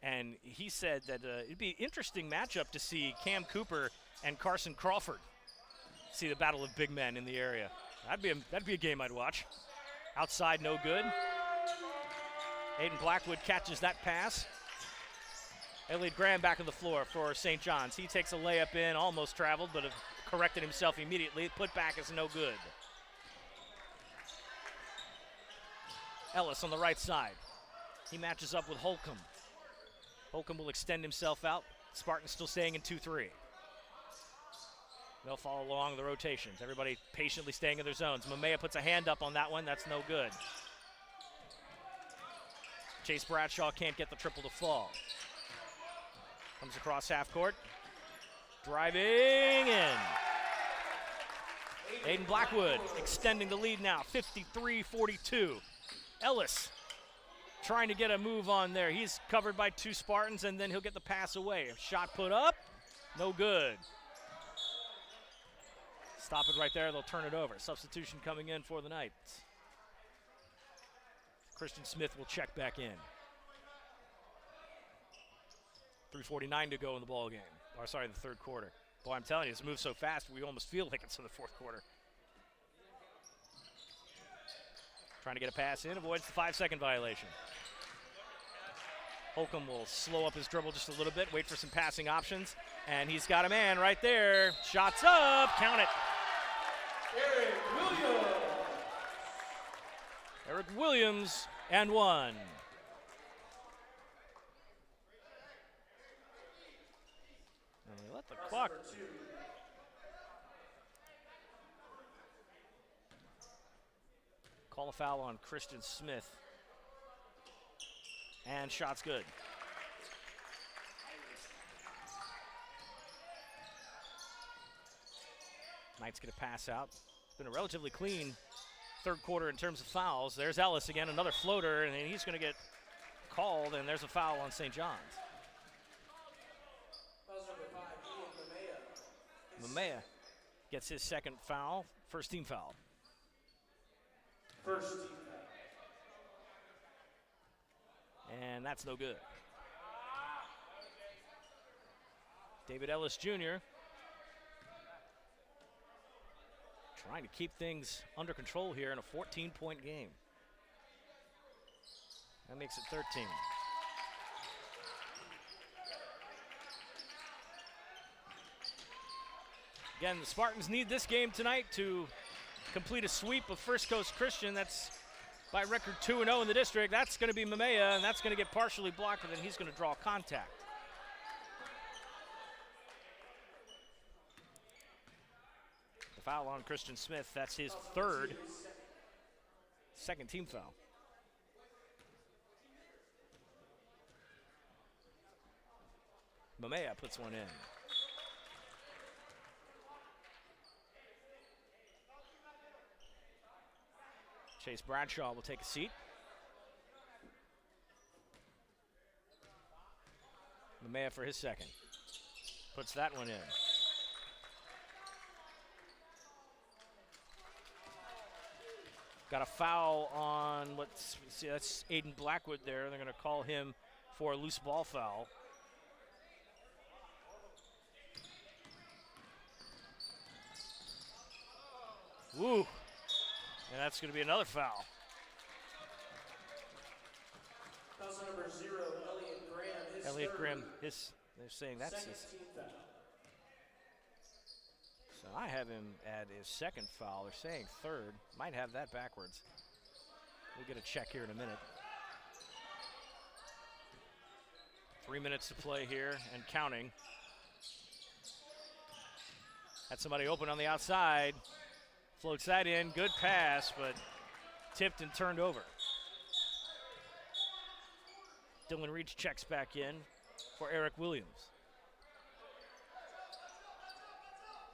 and he said that it'd be an interesting matchup to see Cam Cooper and Carson Crawford see the battle of big men in the area. That'd be a game I'd watch. Outside, no good. Aiden Blackwood catches that pass. Elliot Graham back on the floor for St. John's. He takes a layup in, almost traveled, but corrected himself immediately. Put back is no good. Ellis on the right side. He matches up with Holcomb. Holcomb will extend himself out. Spartans still staying in 2-3. They'll follow along the rotations. Everybody patiently staying in their zones. Mamea puts a hand up on that one. That's no good. Chase Bradshaw can't get the triple to fall. Comes across half court. Driving in. Aiden Blackwood extending the lead now, 53-42. Ellis trying to get a move on there. He's covered by 2 Spartans, and then he'll get the pass away. Shot put up, no good. Stop it right there, they'll turn it over. Substitution coming in for the Knights. Christian Smith will check back in. 3:49 to go in the ball game. Or sorry, the third quarter. Boy, I'm telling you, it's moved so fast, we almost feel like it's in the fourth quarter. Trying to get a pass in, avoids the 5-second violation. Holcomb will slow up his dribble just a little bit, wait for some passing options, and he's got a man right there. Shots up, count it. Eric Williams, and one. And we let the clock. Call a foul on Christian Smith. And shot's good. Knights get a pass out. It's been a relatively clean third quarter in terms of fouls. There's Ellis again, another floater, and he's going to get called, and there's a foul on St. John's. Mamea gets his second foul, first team foul. First team foul. And that's no good. David Ellis Jr. trying to keep things under control here in a 14-point game. That makes it 13. Again, the Spartans need this game tonight to complete a sweep of First Coast Christian. That's by record 2-0 in the district. That's going to be Mamea, and that's going to get partially blocked, and then he's going to draw contact. The foul on Christian Smith. That's his third. Second team foul. Mamea puts one in. Chase Bradshaw will take a seat. Mamea for his second. Puts that one in. Got a foul on, let's see, that's Aiden Blackwood there. They're going to call him for a loose ball foul. Woo. And that's going to be another foul. Foul number 0, Elliot Graham. Elliot Graham, they're saying that's his. So I have him at his second foul. They're saying third. Might have that backwards. We'll get a check here in a minute. 3 minutes to play here and counting. Had somebody open on the outside. Floats that in. Good pass, but tipped and turned over. Dylan Reach checks back in for Eric Williams.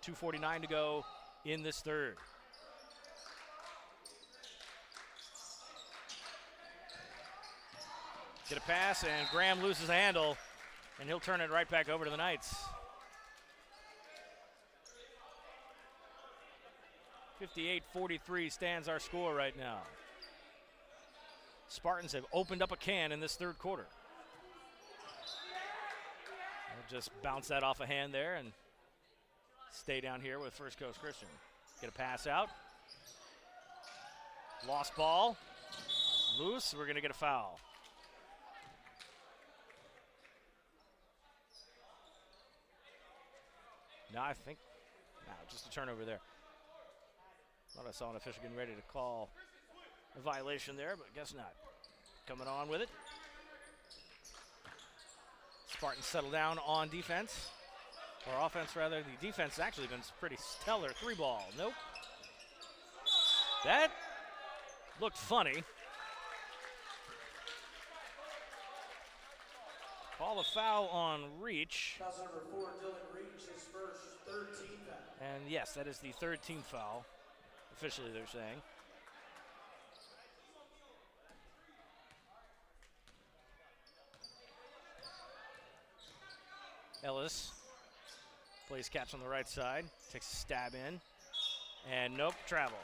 2:49 to go in this third. Get a pass, and Graham loses the handle, and he'll turn it right back over to the Knights. 58-43 stands our score right now. Spartans have opened up a can in this third quarter. They'll just bounce that off a hand there and stay down here with First Coast Christian. Get a pass out. Lost ball. Loose. We're going to get a foul. No, I think, no, just a turnover there. Thought I saw an official getting ready to call a violation there, but guess not. Coming on with it. Spartans settle down on defense, or offense rather. The defense has actually been pretty stellar. 3-ball, nope. That looked funny. Call a foul on Reach. Foul number 4, Dylan Reach, his first, third team foul. And yes, that is the third team foul. Officially, they're saying. Ellis plays catch on the right side, takes a stab in, and nope, travel.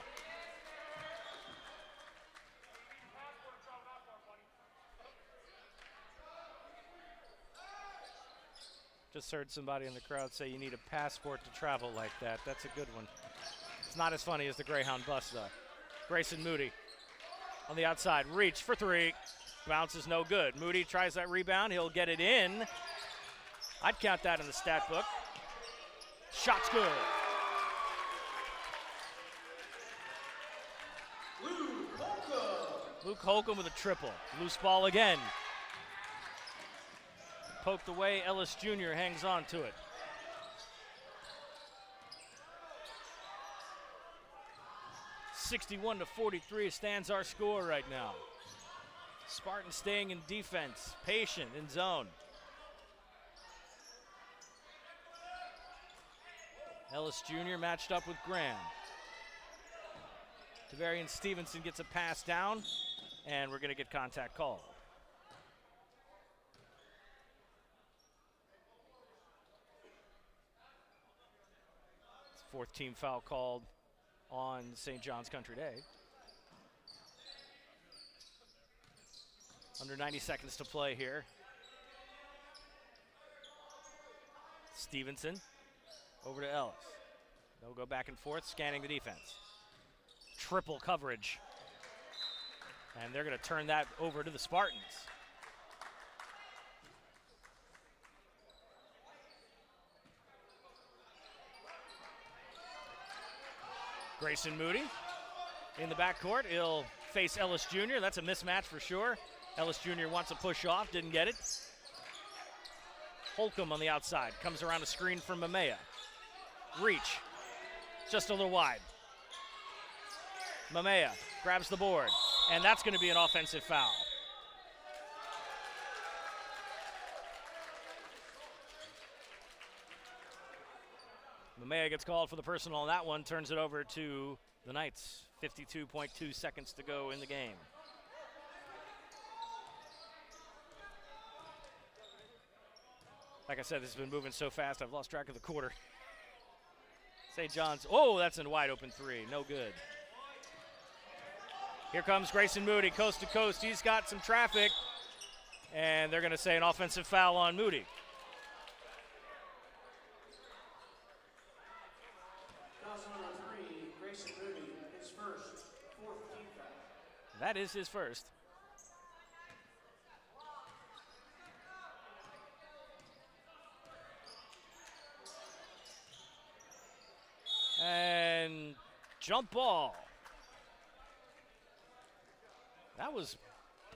Just heard somebody in the crowd say you need a passport to travel like that. That's a good one. It's not as funny as the Greyhound bus, though. Grayson Moody on the outside. Reach for 3. Bounce is no good. Moody tries that rebound. He'll get it in. I'd count that in the stat book. Shot's good. Luke Holcomb with a triple. Loose ball again. Poked away. Ellis Jr. hangs on to it. (61-43) stands our score right now. Spartans staying in defense, patient in zone. Ellis Jr. matched up with Graham. Tavarian Stevenson gets a pass down, and we're going to get contact called. It's fourth team foul called on St. John's Country Day. Under 90 seconds to play here. Stevenson over to Ellis. They'll go back and forth, scanning the defense. Triple coverage. And they're going to turn that over to the Spartans. Grayson Moody in the backcourt. He'll face Ellis Jr. That's a mismatch for sure. Ellis Jr. wants a push off, didn't get it. Holcomb on the outside, comes around a screen from Mamea. Reach, just a little wide. Mamea grabs the board, and that's going to be an offensive foul. Mamea gets called for the personal on that one, turns it over to the Knights. 52.2 seconds to go in the game. Like I said, this has been moving so fast, I've lost track of the quarter. St. John's, oh, that's a wide open three, no good. Here comes Grayson Moody, coast to coast. He's got some traffic, and they're going to say an offensive foul on Moody. Grayson Moody, his first, fourth team foul. That is his first. And jump ball. That was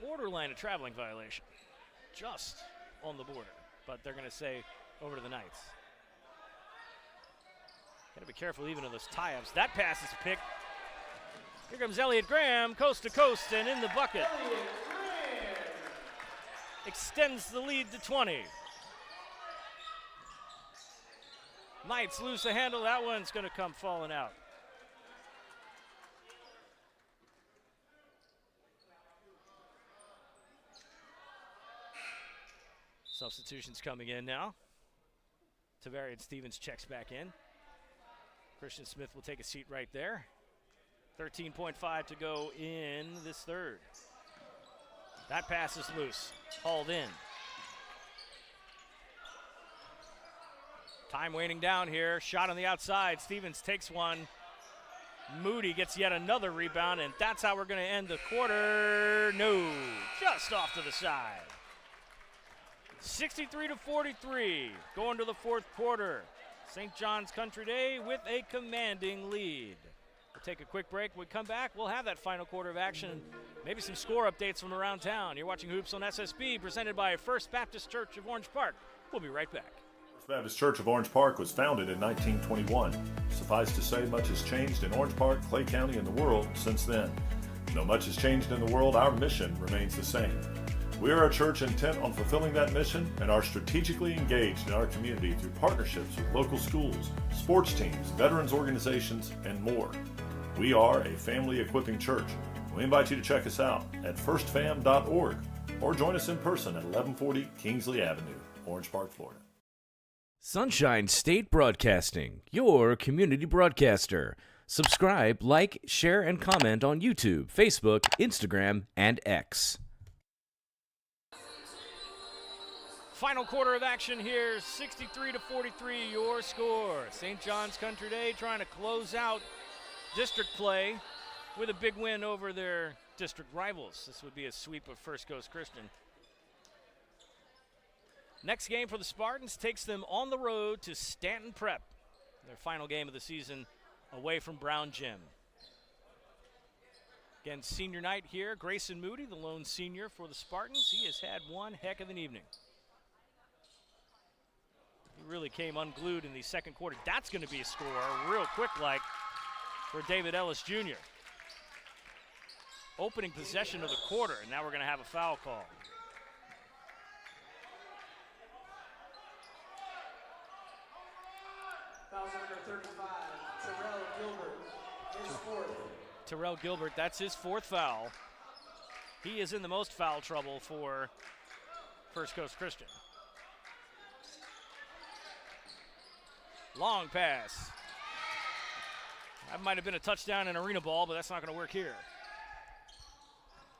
borderline a traveling violation. Just on the border. But they're going to say over to the Knights. Got to be careful even in those tie-ups. That pass is picked. Here comes Elliott Graham, coast to coast and in the bucket. Extends the lead to 20. Knights lose the handle. That one's going to come falling out. Substitutions coming in now. Tavarian Stevens checks back in. Christian Smith will take a seat right there. 13.5 to go in this third. That pass is loose, hauled in. Time waning down here, shot on the outside. Stevens takes one. Moody gets yet another rebound, and that's how we're going to end the quarter. No, just off to the side. 63-43, going to the fourth quarter. St. John's Country Day with a commanding lead. We'll take a quick break. When we come back, we'll have that final quarter of action, maybe some score updates from around town. You're watching Hoops on SSB, presented by First Baptist Church of Orange Park. We'll be right back. First Baptist Church of Orange Park was founded in 1921. Suffice to say, much has changed in Orange Park, Clay County, and the world since then. Though much has changed in the world, our mission remains the same. We are a church intent on fulfilling that mission and are strategically engaged in our community through partnerships with local schools, sports teams, veterans organizations, and more. We are a family equipping church. We invite you to check us out at firstfam.org or join us in person at 1140 Kingsley Avenue, Orange Park, Florida. Sunshine State Broadcasting, your community broadcaster. Subscribe, like, share, and comment on YouTube, Facebook, Instagram, and X. Final quarter of action here, 63-43, your score. St. John's Country Day trying to close out district play with a big win over their district rivals. This would be a sweep of First Coast Christian. Next game for the Spartans takes them on the road to Stanton Prep. Their final game of the season away from Brown Gym. Again, senior night here. Grayson Moody, the lone senior for the Spartans. He has had one heck of an evening. He really came unglued in the second quarter. That's going to be a score, real quick like, for David Ellis Jr. Opening possession of the quarter, and now we're going to have a foul call. Foul's number 35, Terrell Gilbert, his fourth. Terrell Gilbert, that's his fourth foul. He is in the most foul trouble for First Coast Christian. Long pass. That might have been a touchdown and arena ball, but that's not going to work here.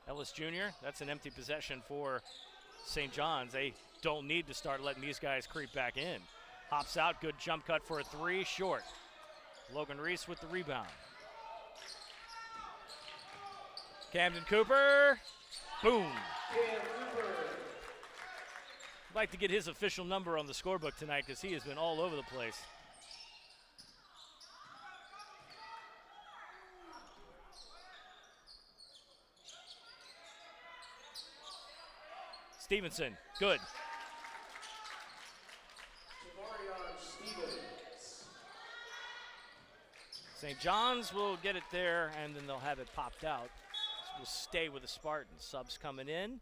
Ellis Jr., that's an empty possession for St. John's. They don't need to start letting these guys creep back in. Hops out, good jump cut for a three, short. Logan Reese with the rebound. Camden Cooper, boom. I'd like to get his official number on the scorebook tonight because he has been all over the place. Stevenson, good. St. John's will get it there, and then they'll have it popped out. So we'll stay with the Spartans. Subs coming in.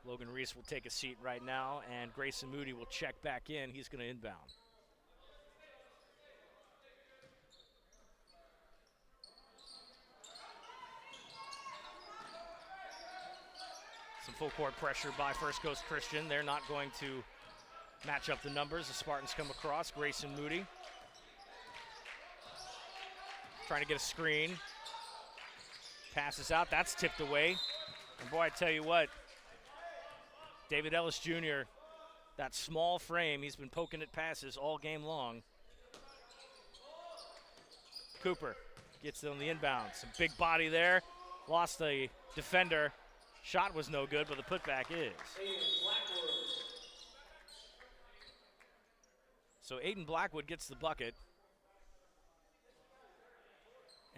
Logan Reese will take a seat right now, and Grayson Moody will check back in. He's going to inbound. Some full court pressure by First Coast Christian. They're not going to match up the numbers. The Spartans come across. Grayson Moody trying to get a screen. Passes out. That's tipped away. And boy, I tell you what, David Ellis Jr., that small frame, he's been poking at passes all game long. Cooper gets on the inbound. Some big body there. Lost a defender. Shot was no good, but the putback is. So Aiden Blackwood gets the bucket.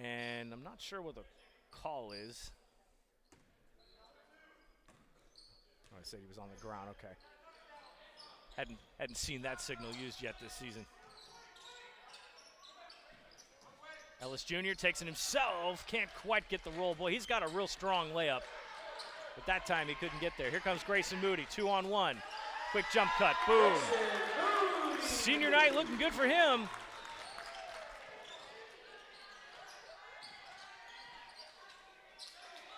And I'm not sure what the call is. Oh, I said he was on the ground, okay. Hadn't seen that signal used yet this season. Ellis Jr. takes it himself, can't quite get the roll. Boy, he's got a real strong layup. But that time he couldn't get there. Here comes Grayson Moody, 2-on-1. Quick jump cut, boom. Senior night looking good for him.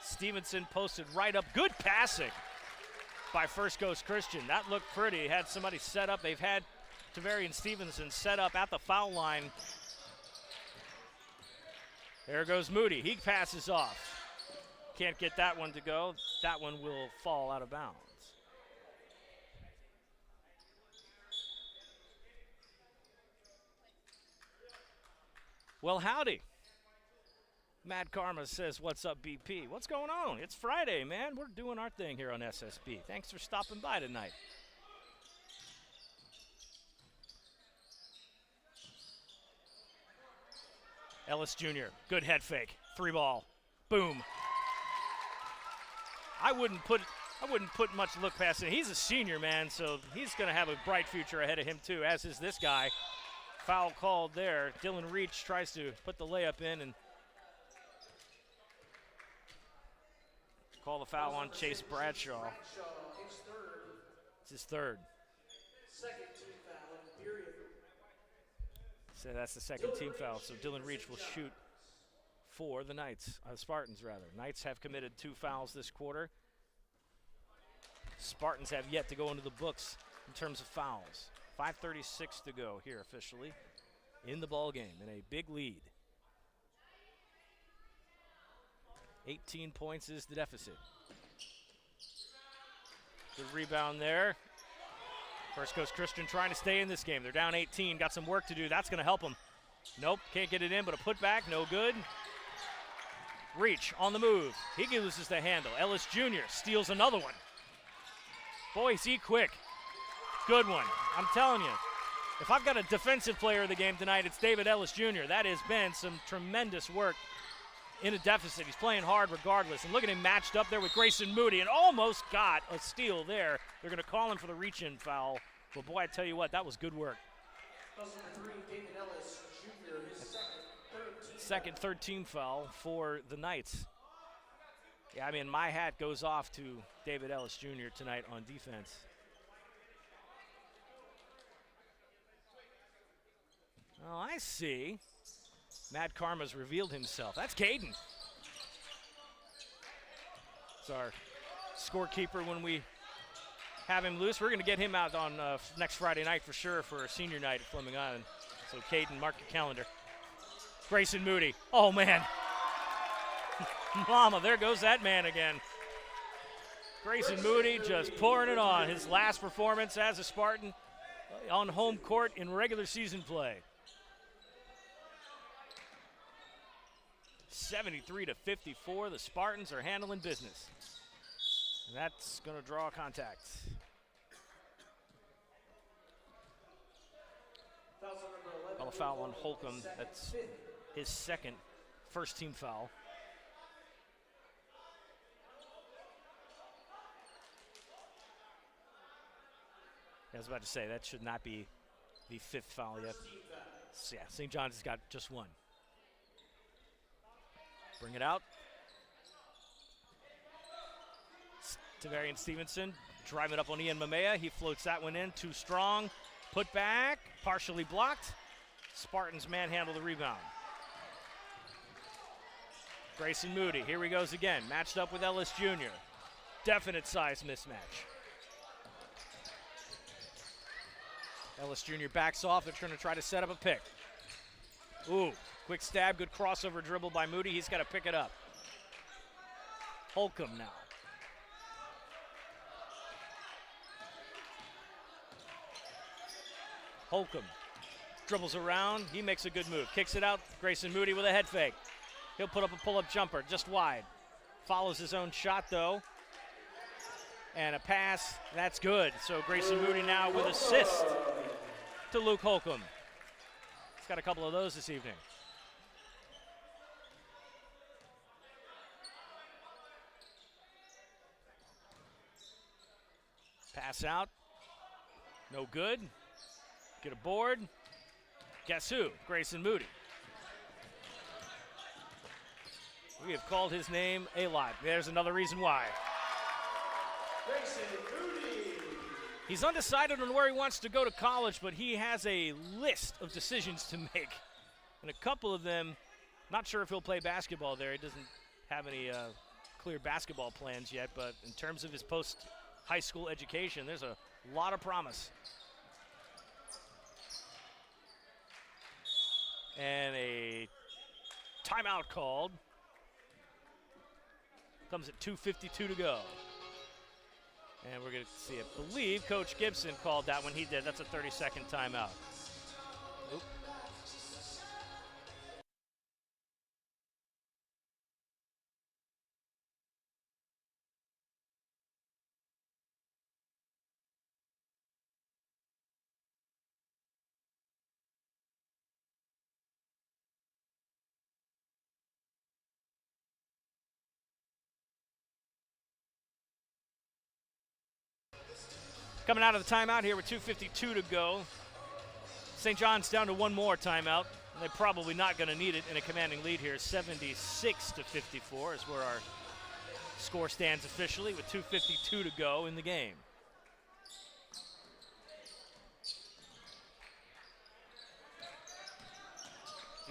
Stevenson posted right up, good passing by First Coast Christian. That looked pretty, had somebody set up. They've had Tavarian Stevenson set up at the foul line. There goes Moody, he passes off. Can't get that one to go. That one will fall out of bounds. Well, howdy. Mad Karma says, what's up, BP? What's going on? It's Friday, man. We're doing our thing here on SSB. Thanks for stopping by tonight. Ellis Jr., good head fake. 3-ball. Boom. I wouldn't put much look past him. He's a senior, man, so he's going to have a bright future ahead of him, too, as is this guy. Foul called there. Dylan Reach tries to put the layup in and call the foul on Chase Bradshaw. It's his third. Second team foul, period. So that's the second team foul. So Dylan Reach will shoot for the Spartans rather. Knights have committed 2 fouls this quarter. Spartans have yet to go into the books in terms of fouls. 5:36 to go here officially in the ball game in a big lead. 18 points is the deficit. Good rebound there. First Coast Christian trying to stay in this game. They're down 18, got some work to do. That's going to help them. Nope, can't get it in, but a putback, no good. Reach on the move. He loses the handle. Ellis Jr. steals another one. Boy, is he quick. Good one. I'm telling you, if I've got a defensive player of the game tonight, it's David Ellis Jr. That has been some tremendous work in a deficit. He's playing hard regardless. And look at him matched up there with Grayson Moody and almost got a steal there. They're going to call him for the reach-in foul. But boy, I tell you what, that was good work. David Ellis Jr., his second third team foul for the Knights. Yeah, I mean, my hat goes off to David Ellis Jr. tonight on defense. Oh, I see. Mad Karma's revealed himself. That's Caden. It's our scorekeeper when we have him loose. We're going to get him out on next Friday night for sure for a senior night at Fleming Island. So, Caden, mark your calendar. Grayson Moody. Oh, man. Mama, there goes that man again. Grayson Moody just pouring it on. His last performance as a Spartan on home court in regular season play. 73-54, the Spartans are handling business. And that's going to draw contact. Call a foul on Holcomb. That's his second first team foul. I was about to say, that should not be the 5th foul yet. So, yeah, St. John's has got just one. Bring it out. Tavarian Stevenson driving up on Ian Mamea. He floats that one in, too strong. Put back, partially blocked. Spartans manhandle the rebound. Grayson Moody, here he goes again, matched up with Ellis Jr. Definite size mismatch. Ellis Jr. backs off. They're trying to set up a pick. Ooh, quick stab, good crossover dribble by Moody. He's got to pick it up. Holcomb now. Holcomb dribbles around. He makes a good move. Kicks it out. Grayson Moody with a head fake. He'll put up a pull-up jumper just wide. Follows his own shot, though. And a pass. That's good. So Grayson Moody now with assist to Luke Holcomb. He's got a couple of those this evening. Pass out. No good. Get a board. Guess who? Grayson Moody. We have called his name a lot. There's another reason why. Grayson Moody. He's undecided on where he wants to go to college, but he has a list of decisions to make. And a couple of them, not sure if he'll play basketball there. He doesn't have any clear basketball plans yet, but in terms of his post-high school education, there's a lot of promise. And a timeout called. Comes at 2:52 to go. And we're going to see, I believe Coach Gibson called that when he did. That's a 30-second timeout. Oop. Coming out of the timeout here with 2:52 to go. St. John's down to one more timeout. They're probably not going to need it in a commanding lead here. 76-54 is where our score stands officially with 2:52 to go in the game.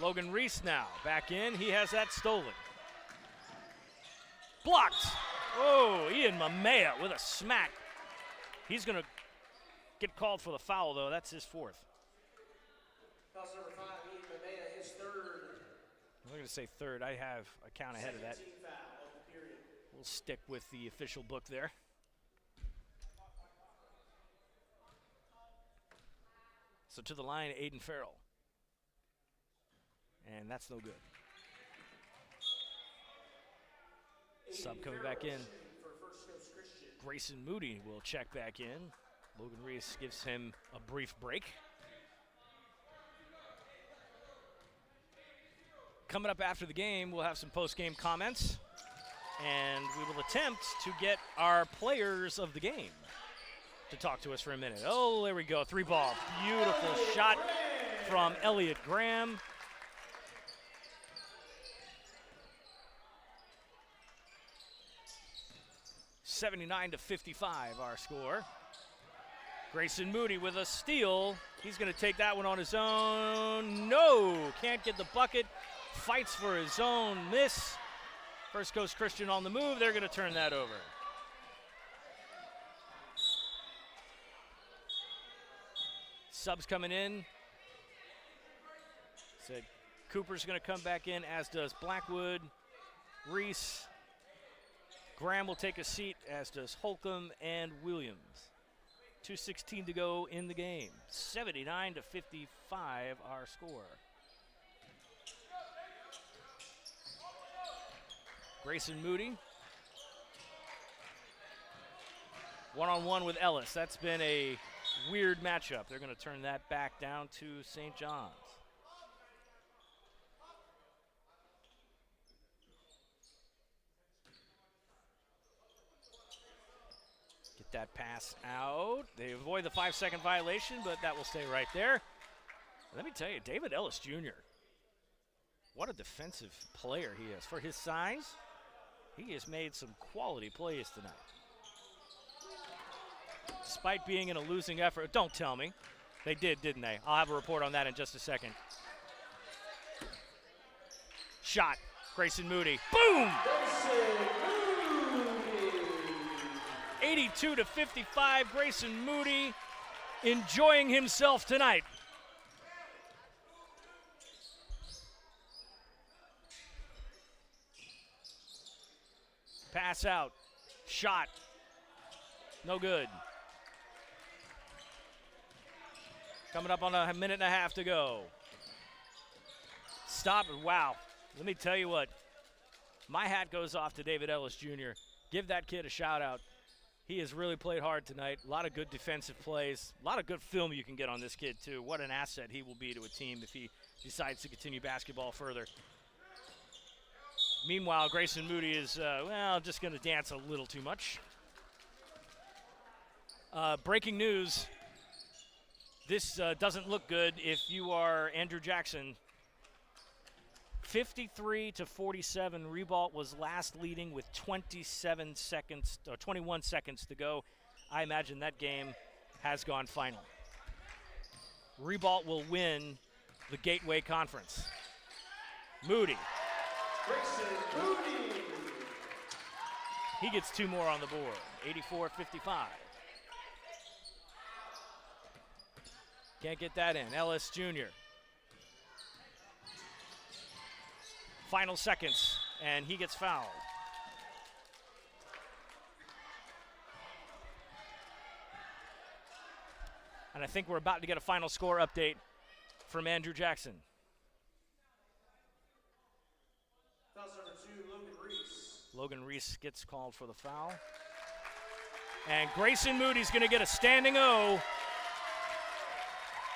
Logan Reese now back in. He has that stolen. Blocked. Oh, Ian Mamea with a smack. He's going to get called for the foul, though. That's his 4th. Foul number 5, Ian Mamea, his 3rd. I'm going to say 3rd. I have a count ahead of that. Foul of the period. We'll stick with the official book there. So to the line, Aiden Farrell. And that's no good. Sub coming back in. Grayson Moody will check back in. Logan Reese gives him a brief break. Coming up after the game, we'll have some post-game comments. And we will attempt to get our players of the game to talk to us for a minute. Oh, there we go. 3-ball. Beautiful shot from Elliott Graham. (79-55) our score. Grayson Moody with a steal. He's going to take that one on his own. No, can't get the bucket. Fights for his own miss. First Coast Christian on the move. They're going to turn that over. Subs coming in. Said Cooper's going to come back in, as does Blackwood. Reese. Graham will take a seat, as does Holcomb and Williams. 2:16 to go in the game. 79-55 our score. Grayson Moody. One-on-one with Ellis. That's been a weird matchup. They're going to turn that back down to St. John's. Get get that pass out. They avoid the 5-second violation, but that will stay right there. Let me tell you, David Ellis Jr., what a defensive player he is. For his size, he has made some quality plays tonight. Despite being in a losing effort. Don't tell me. They did, didn't they? I'll have a report on that in just a second. Shot. Grayson Moody. Boom! 82-55. Grayson Moody enjoying himself tonight. Pass out. Shot. No good. Coming up on a minute and a half to go. Stop it. Wow. Let me tell you what. My hat goes off to David Ellis Jr. Give that kid a shout out. He has really played hard tonight. A lot of good defensive plays. A lot of good film you can get on this kid, too. What an asset he will be to a team if he decides to continue basketball further. Meanwhile, Grayson Moody is, just going to dance a little too much. Breaking news. This doesn't look good if you are Andrew Jackson. 53-47. Ribault was last leading with 21 seconds to go. I imagine that game has gone final. Ribault will win the Gateway Conference. Moody. He gets two more on the board. 84-55. Can't get that in. Ellis Jr. Final seconds, and he gets fouled. And I think we're about to get a final score update from Andrew Jackson. Fouls number 2, Logan Reese. Logan Reese gets called for the foul. And Grayson Moody's going to get a standing O.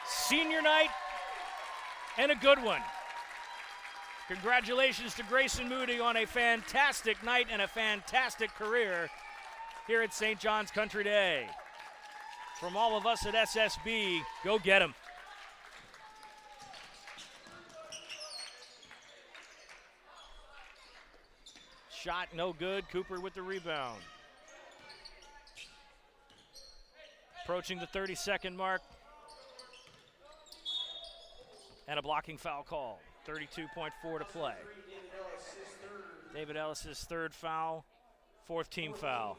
Senior night and a good one. Congratulations to Grayson Moody on a fantastic night and a fantastic career here at St. John's Country Day. From all of us at SSB, go get him. Shot no good. Cooper with the rebound. Approaching the 30-second mark. And a blocking foul call. 32.4 to play. David Ellis' third foul, fourth team foul.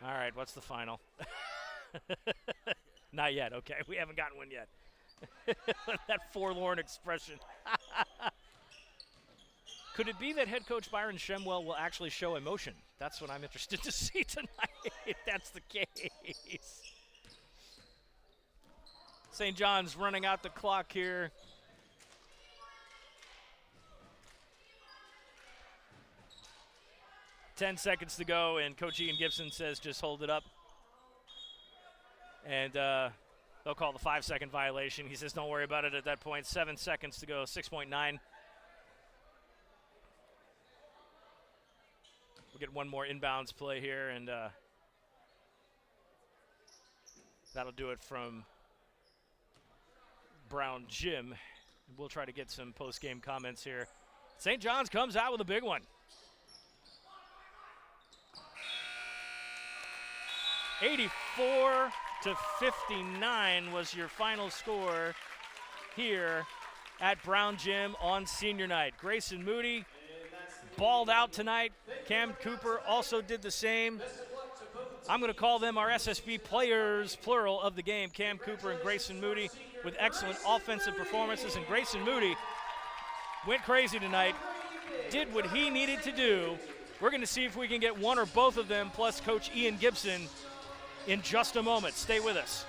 All right, what's the final? Not yet. Okay, we haven't gotten one yet. That forlorn expression. Could it be that head coach Byron Shemwell will actually show emotion? That's what I'm interested to see tonight, if that's the case. St. John's running out the clock here. Ten seconds to go, and Coach Ian Gibson says just hold it up. And they'll call the 5-second violation. He says don't worry about it at that point. 7 seconds to go, 6.9. We'll get one more inbounds play here, and that'll do it from Brown Gym. We'll try to get some post-game comments here. St. John's comes out with a big one. 84-59 was your final score here at Brown Gym on senior night. Grayson Moody balled out tonight. Cam Cooper also did the same. I'm going to call them our SSB players, plural, of the game. Cam Cooper and Grayson Moody with excellent offensive performances. And Grayson Moody went crazy tonight, did what he needed to do. We're going to see if we can get one or both of them, plus Coach Ian Gibson, in just a moment. Stay with us.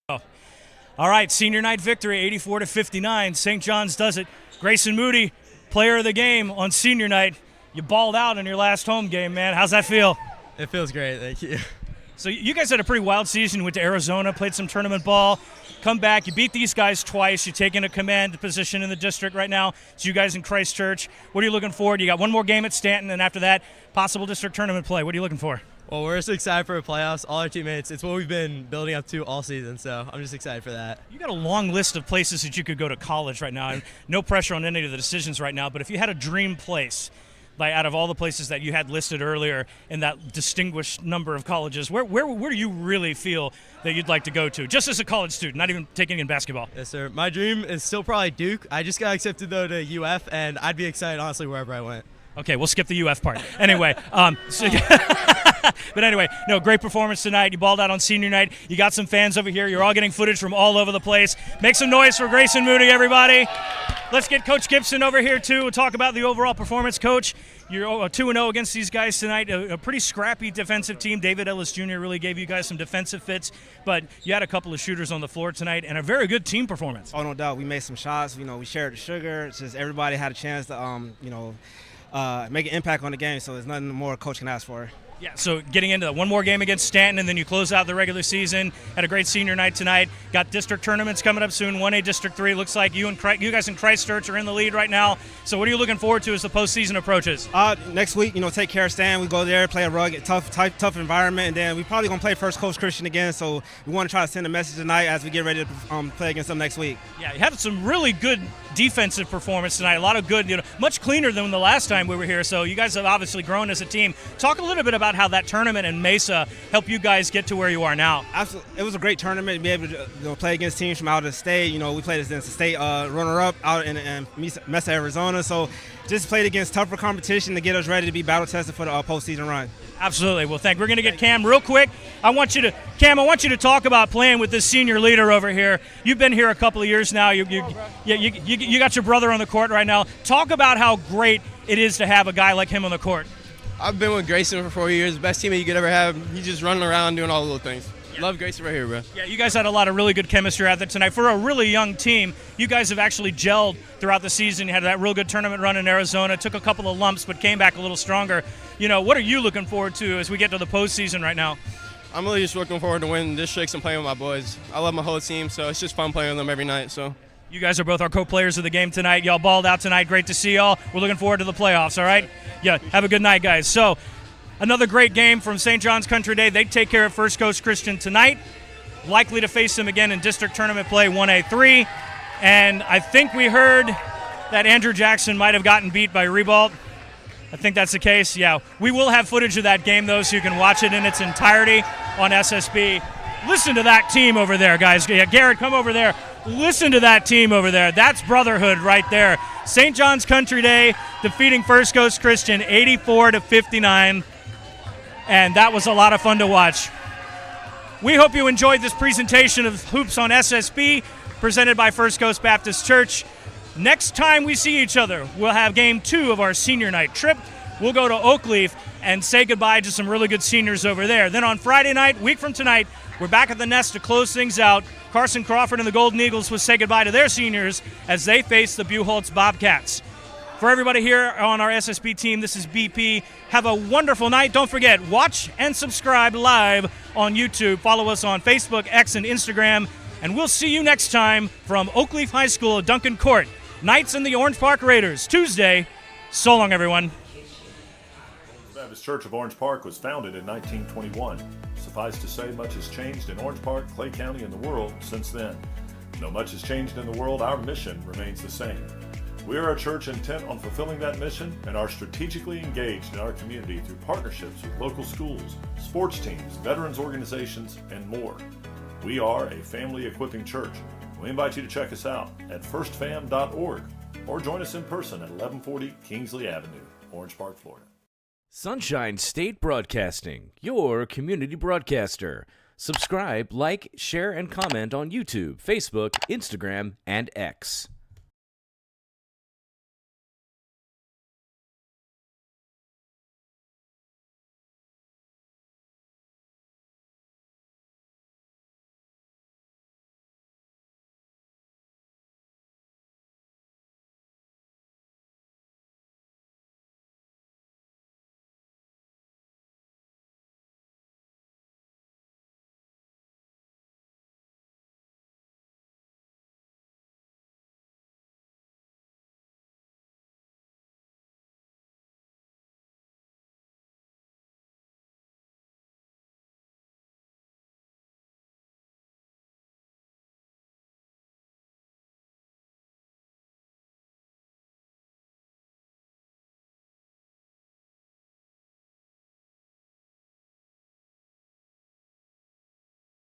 All right, senior night victory, 84-59. St. John's does it. Grayson Moody, player of the game on senior night. You balled out in your last home game, man. How's that feel? It feels great, thank you. So you guys had a pretty wild season. You went to Arizona, played some tournament ball, come back. You beat these guys twice. You're taking a command position in the district right now. It's you guys in Christchurch. What are you looking forward? You got one more game at Stanton, and after that, possible district tournament play. What are you looking for? Well, we're just excited for the playoffs. All our teammates, it's what we've been building up to all season, so I'm just excited for that. You got a long list of places that you could go to college right now. No pressure on any of the decisions right now, but if you had a dream place, like out of all the places that you had listed earlier in that distinguished number of colleges, where do you really feel that you'd like to go to, just as a college student, not even taking in basketball? Yes, sir. My dream is still probably Duke. I just got accepted, though, to UF, and I'd be excited, honestly, wherever I went. Okay, we'll skip the UF part. Anyway, but anyway, no, great performance tonight. You balled out on senior night. You got some fans over here. You're all getting footage from all over the place. Make some noise for Grayson Moody, everybody. Let's get Coach Gibson over here, too. We'll talk about the overall performance. Coach, you're 2-0 against these guys tonight. A pretty scrappy defensive team. David Ellis Jr. really gave you guys some defensive fits, but you had a couple of shooters on the floor tonight and a very good team performance. Oh, no doubt. We made some shots. We shared the sugar. It's just everybody had a chance to, make an impact on the game, so there's nothing more a coach can ask for. Yeah, so getting into one more game against Stanton, and then you close out the regular season. Had a great senior night tonight. Got district tournaments coming up soon. 1A District 3. Looks like you guys in Christchurch are in the lead right now. So what are you looking forward to as the postseason approaches? Next week, take care of Stan. We go there, play a rugged, tough environment, and then we probably going to play First Coast Christian again. So we want to try to send a message tonight as we get ready to play against them next week. Yeah, you had some really good defensive performance tonight. A lot of good, much cleaner than the last time we were here. So you guys have obviously grown as a team. Talk a little bit about how that tournament in Mesa helped you guys get to where you are now. Absolutely. It was a great tournament to be able to play against teams from out of the state. We played against the state runner-up out in Mesa, Arizona. So just played against tougher competition to get us ready to be battle-tested for the postseason run. Absolutely. Well, we're going to get Cam real quick. I want you to talk about playing with this senior leader over here. You've been here a couple of years now. You got your brother on the court right now. Talk about how great it is to have a guy like him on the court. I've been with Grayson for 4 years. Best teammate you could ever have. He's just running around doing all the little things. Yeah. Love Grayson right here, bro. Yeah, you guys had a lot of really good chemistry out there tonight. For a really young team, you guys have actually gelled throughout the season. You had that real good tournament run in Arizona. Took a couple of lumps, but came back a little stronger. What are you looking forward to as we get to the postseason right now? I'm really just looking forward to winning districts and playing with my boys. I love my whole team, so it's just fun playing with them every night. So. You guys are both our co-players of the game tonight. Y'all balled out tonight. Great to see y'all. We're looking forward to the playoffs, all right? Yeah, have a good night, guys. So, another great game from St. John's Country Day. They take care of First Coast Christian tonight. Likely to face them again in district tournament play 1A3. And I think we heard that Andrew Jackson might have gotten beat by Ribault. I think that's the case. Yeah, we will have footage of that game, though, so you can watch it in its entirety on SSB. Listen to that team over there, guys. Yeah, Garrett, come over there. Listen to that team over there. That's brotherhood right there. St. John's Country Day defeating First Coast Christian 84-59. And that was a lot of fun to watch. We hope you enjoyed this presentation of Hoops on SSB presented by First Coast Baptist Church. Next time we see each other, we'll have game 2 of our senior night trip. We'll go to Oakleaf and say goodbye to some really good seniors over there. Then on Friday night, week from tonight, we're back at the Nest to close things out. Carson Crawford and the Golden Eagles will say goodbye to their seniors as they face the Buchholz Bobcats. For everybody here on our SSB team, this is BP. Have a wonderful night. Don't forget, watch and subscribe live on YouTube. Follow us on Facebook, X, and Instagram. And we'll see you next time from Oakleaf High School at Duncan Court. Knights and the Orange Park Raiders, Tuesday. So long, everyone. The Baptist Church of Orange Park was founded in 1921. Suffice to say, much has changed in Orange Park, Clay County, and the world since then. Though much has changed in the world, our mission remains the same. We are a church intent on fulfilling that mission and are strategically engaged in our community through partnerships with local schools, sports teams, veterans organizations, and more. We are a family equipping church. We invite you to check us out at firstfam.org or join us in person at 1140 Kingsley Avenue, Orange Park, Florida. Sunshine State Broadcasting, your community broadcaster. Subscribe, like, share, and comment on YouTube, Facebook, Instagram, and X.